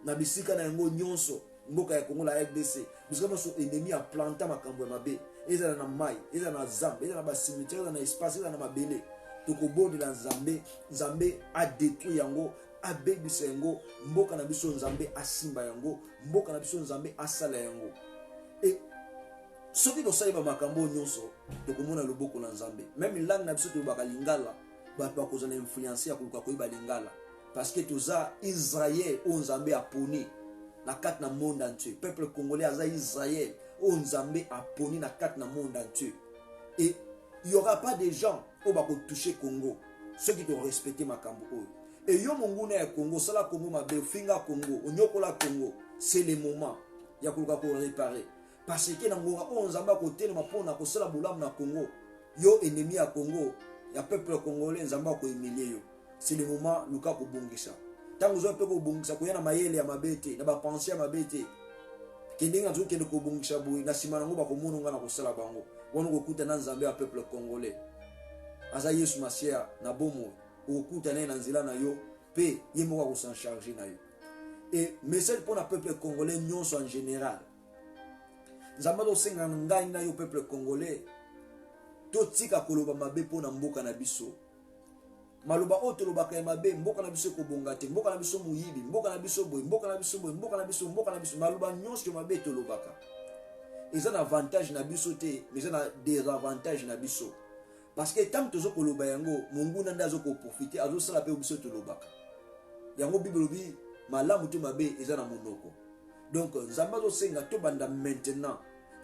Speaker 1: na bisika na yango nyonso mboka ya Congo la RDC bisika nyonso enemi implante makambo ya mabe ezala na mai ezala na zamba ezala na basimitiere ezala na espace ezala na mabele tokobondela nzambe adétruire yango abebisa yango mboka na biso nzambe asimba yango mboka na biso nzambe asala yango et soki tosali bamakambo nyonso tokomona loboko na nzambe même langue na biso tolobaka lingala bato bakozala influence ya koluka koyeba lingala parce que toza Israël oyo nzambe aponi na kati na monde entier peuple congolais aza Israël oyo nzambe aponi na kati na monde entier et il y aura pas de gens oyo bakotouche Congo ceux qui doivent respecter makambo oyo et yo monguna ya Congo sala Congo mabe finga Congo onyokola Congo c'est le moment ya koluka ko réparer parce que na ngonga oyo nzambe akotelema mpona kosala bolamu na Congo yo ennemi ya Congo ya peuple congolais nzamba ko humilier yo. C'est le moment luka ko bongisa. Tango zo pe ko bongisa ko yana mayele ya mabete na ba pensée ya mabete. Kendinga zo kende ko bongisa boy na sima nango ba ko munu ngana ko sala bango. Wono ko kuta na nzambe ya peuple congolais. Aza Yesu Masia na bomo ko kuta na nzila na yo pe yemo ko s'en charger na yo. Et message pour le peuple congolais nyonso en général. Nzamba do senga ngai na yo peuple congolais. To tika koloba mabe po na mboka na biso. Maloba oto lobaka mabe mboka na biso ko bongate, mboka na biso muyibi, mboka na biso boy, mboka na biso boy, mboka na biso, mboka na biso. Maloba nyonso mabe to lobaka. Ils ont un avantage na biso te, mais ils ont un désavantage na biso. Parce que tant que ko loba yango, mungu nanda zo ko profiter, azo sala pe biso to lobaka. Yango Bible bi malamu to mabe eza na monoko. Donc nzamba zo senga to banda maintenant.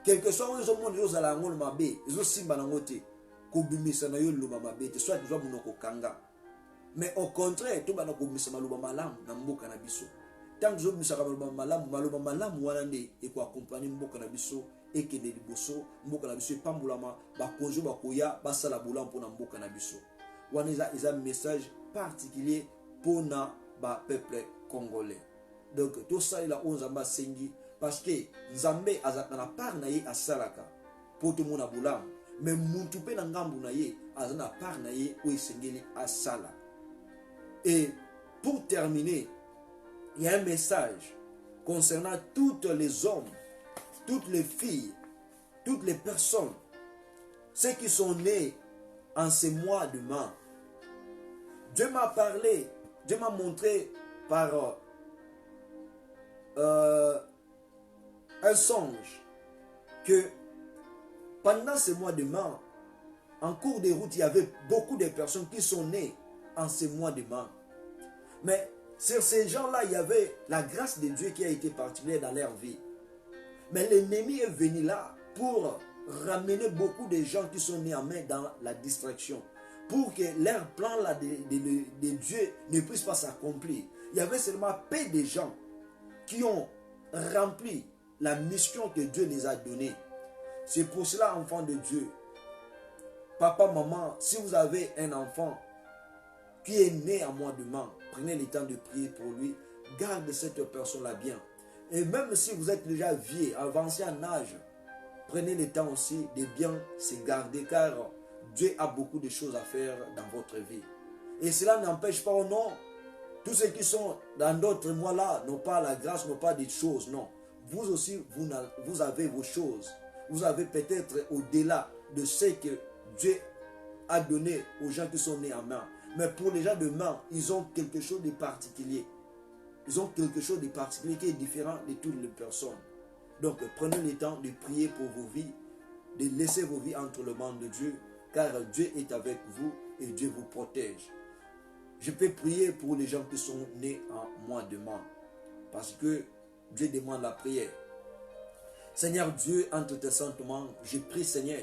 Speaker 1: Quelque soit où ils ont monté aux alangol mabe, ils ont simba na ngote. Ko bimisa na yo luma mabe, soit tu vas monoko kanga. Mais au contraire, to banda ko bimisa maluba malamu na mboka na biso. Tant que zo bimisa maluba malamu wana nde e ko accompagner mboka na biso et que de liboso mboka na biso pambulama ba kozo ba koya ba sala bulam pour na mboka na biso. Wana ils ont un message particulier pour na ba peuple congolais. Donc tout ça il a 11 amba sengi parce que Nzambe azaka na part na ye asalaka pour tout mona bulam mais muntu pe na ngambu na ye azana part na ye o esengeli asala. Et pour terminer, il y a un message concernant toutes les hommes, toutes les filles, toutes les personnes, ceux qui sont nés en ces mois de mars. Dieu m'a parlé, Dieu m'a montré par un songe que pendant ces mois de mars, en cours de route, il y avait beaucoup de personnes qui sont nées en ces mois de mars. Mais sur ces gens-là, il y avait la grâce de Dieu qui a été particulière dans leur vie. Mais l'ennemi est venu là pour ramener beaucoup de gens qui sont nés en main dans la distraction. Pour que leur plan là de Dieu ne puisse pas s'accomplir. Il y avait seulement peu de gens qui ont rempli la mission que Dieu les a donnée. C'est pour cela, enfants de Dieu, papa, maman, si vous avez un enfant qui est né en mois de mars, prenez le temps de prier pour lui, gardez cette personne-là bien. Et même si vous êtes déjà vieux, avancé en âge, prenez le temps aussi de bien se garder, car Dieu a beaucoup de choses à faire dans votre vie. Et cela n'empêche pas, oh non, tous ceux qui sont dans d'autres mois-là n'ont pas la grâce, n'ont pas des choses, non. Vous aussi, vous avez vos choses. Vous avez peut-être au-delà de ce que Dieu a donné aux gens qui sont nés en mars. Mais pour les gens de mars, ils ont quelque chose de particulier. Ils ont quelque chose de particulier qui est différent de toutes les personnes. Donc, prenez le temps de prier pour vos vies, de laisser vos vies entre les mains de Dieu, car Dieu est avec vous et Dieu vous protège. Je peux prier pour les gens qui sont nés en mois de mars, parce que Dieu demande la prière. Seigneur Dieu, entre tes saintes mains, je prie, Seigneur,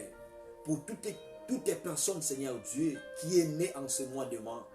Speaker 1: pour toutes les personnes, Seigneur Dieu, qui est né en ce mois de mars,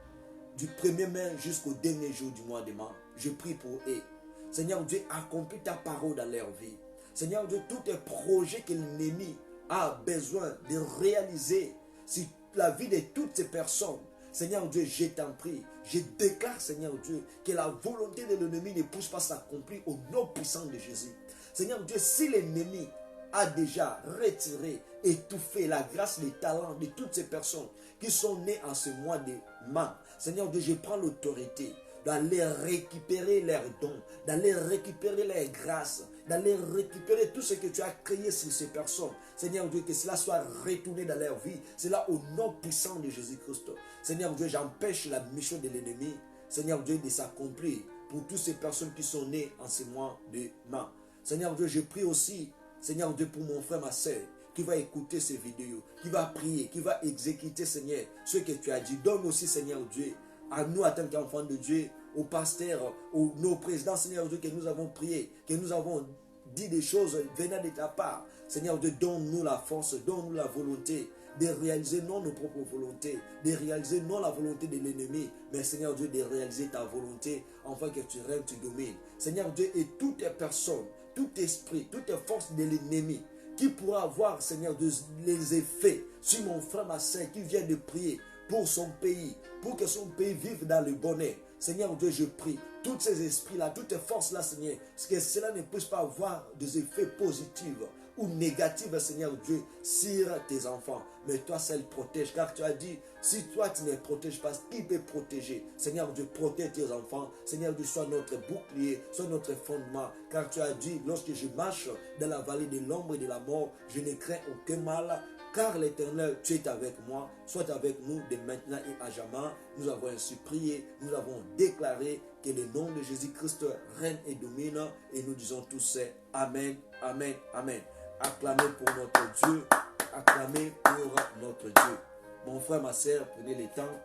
Speaker 1: du 1er mai jusqu'au dernier jour du mois de mars. Je prie pour eux. Seigneur Dieu, accomplis ta parole dans leur vie. Seigneur Dieu, tous les projets que l'ennemi a besoin de réaliser sur la vie de toutes ces personnes, Seigneur Dieu, je t'en prie, je déclare, Seigneur Dieu, que la volonté de l'ennemi ne puisse pas s'accomplir au nom puissant de Jésus. Seigneur Dieu, si l'ennemi a déjà retiré, étouffé la grâce, les talents de toutes ces personnes qui sont nées en ce mois de mars, Seigneur Dieu, je prends l'autorité d'aller récupérer leurs dons, d'aller récupérer leurs grâces, d'aller récupérer tout ce que tu as créé sur ces personnes. Seigneur Dieu, que cela soit retourné dans leur vie. Cela au nom puissant de Jésus-Christ. Seigneur Dieu, j'empêche la mission de l'ennemi, Seigneur Dieu, de s'accomplir pour toutes ces personnes qui sont nées en ce mois de mars. Seigneur Dieu, je prie aussi, Seigneur Dieu, pour mon frère, ma soeur, qui va écouter ces vidéos, qui va prier, qui va exécuter, Seigneur, ce que tu as dit. Donne aussi, Seigneur Dieu, à nous, en tant qu'enfants de Dieu, aux pasteurs, nos présidents, Seigneur Dieu, que nous avons prié, que nous avons dit des choses venant de ta part. Seigneur Dieu, donne-nous la force, donne-nous la volonté de réaliser non nos propres volontés, de réaliser non la volonté de l'ennemi, mais Seigneur Dieu, de réaliser ta volonté, afin que tu règnes, tu domines. Seigneur Dieu, et toutes les personnes, tout esprit, toute force de l'ennemi, qui pourra avoir, Seigneur Dieu, les effets sur mon frère, ma soeur, qui vient de prier, pour son pays, pour que son pays vive dans le bonheur. Seigneur Dieu, je prie, tous ces esprits-là, toutes ces forces-là, Seigneur, que cela ne puisse pas avoir des effets positifs ou négatifs, Seigneur Dieu, sur tes enfants. Mais toi seul protège, car tu as dit, si toi tu ne protèges pas, qui peut protéger? Seigneur Dieu, protège tes enfants. Seigneur Dieu, sois notre bouclier, sois notre fondement, car tu as dit, lorsque je marche dans la vallée de l'ombre et de la mort, je ne crains aucun mal, car l'Éternel, tu es avec moi, sois avec nous de maintenant et à jamais. Nous avons ainsi prié, nous avons déclaré que le nom de Jésus-Christ règne et domine, et nous disons tous Amen, Amen, Amen. Acclamez pour notre Dieu, acclamez pour notre Dieu. Mon frère, ma soeur, prenez le temps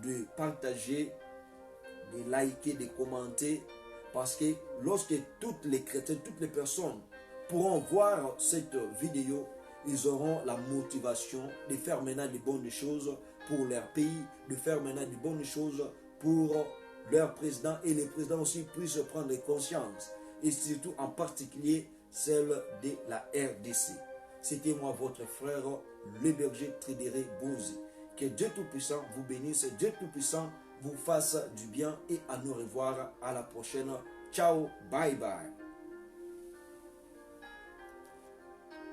Speaker 1: de partager, de liker, de commenter, parce que lorsque tous les chrétiens, toutes les personnes pourront voir cette vidéo, ils auront la motivation de faire maintenant de bonnes choses pour leur pays, de faire maintenant de bonnes choses pour leur président, et les présidents aussi puissent prendre conscience, et surtout en particulier celle de la RDC. C'était moi, votre frère, le berger Trédéré Bouzi. Que Dieu Tout-Puissant vous bénisse, Dieu Tout-Puissant vous fasse du bien, et à nous revoir à la prochaine. Ciao, bye bye.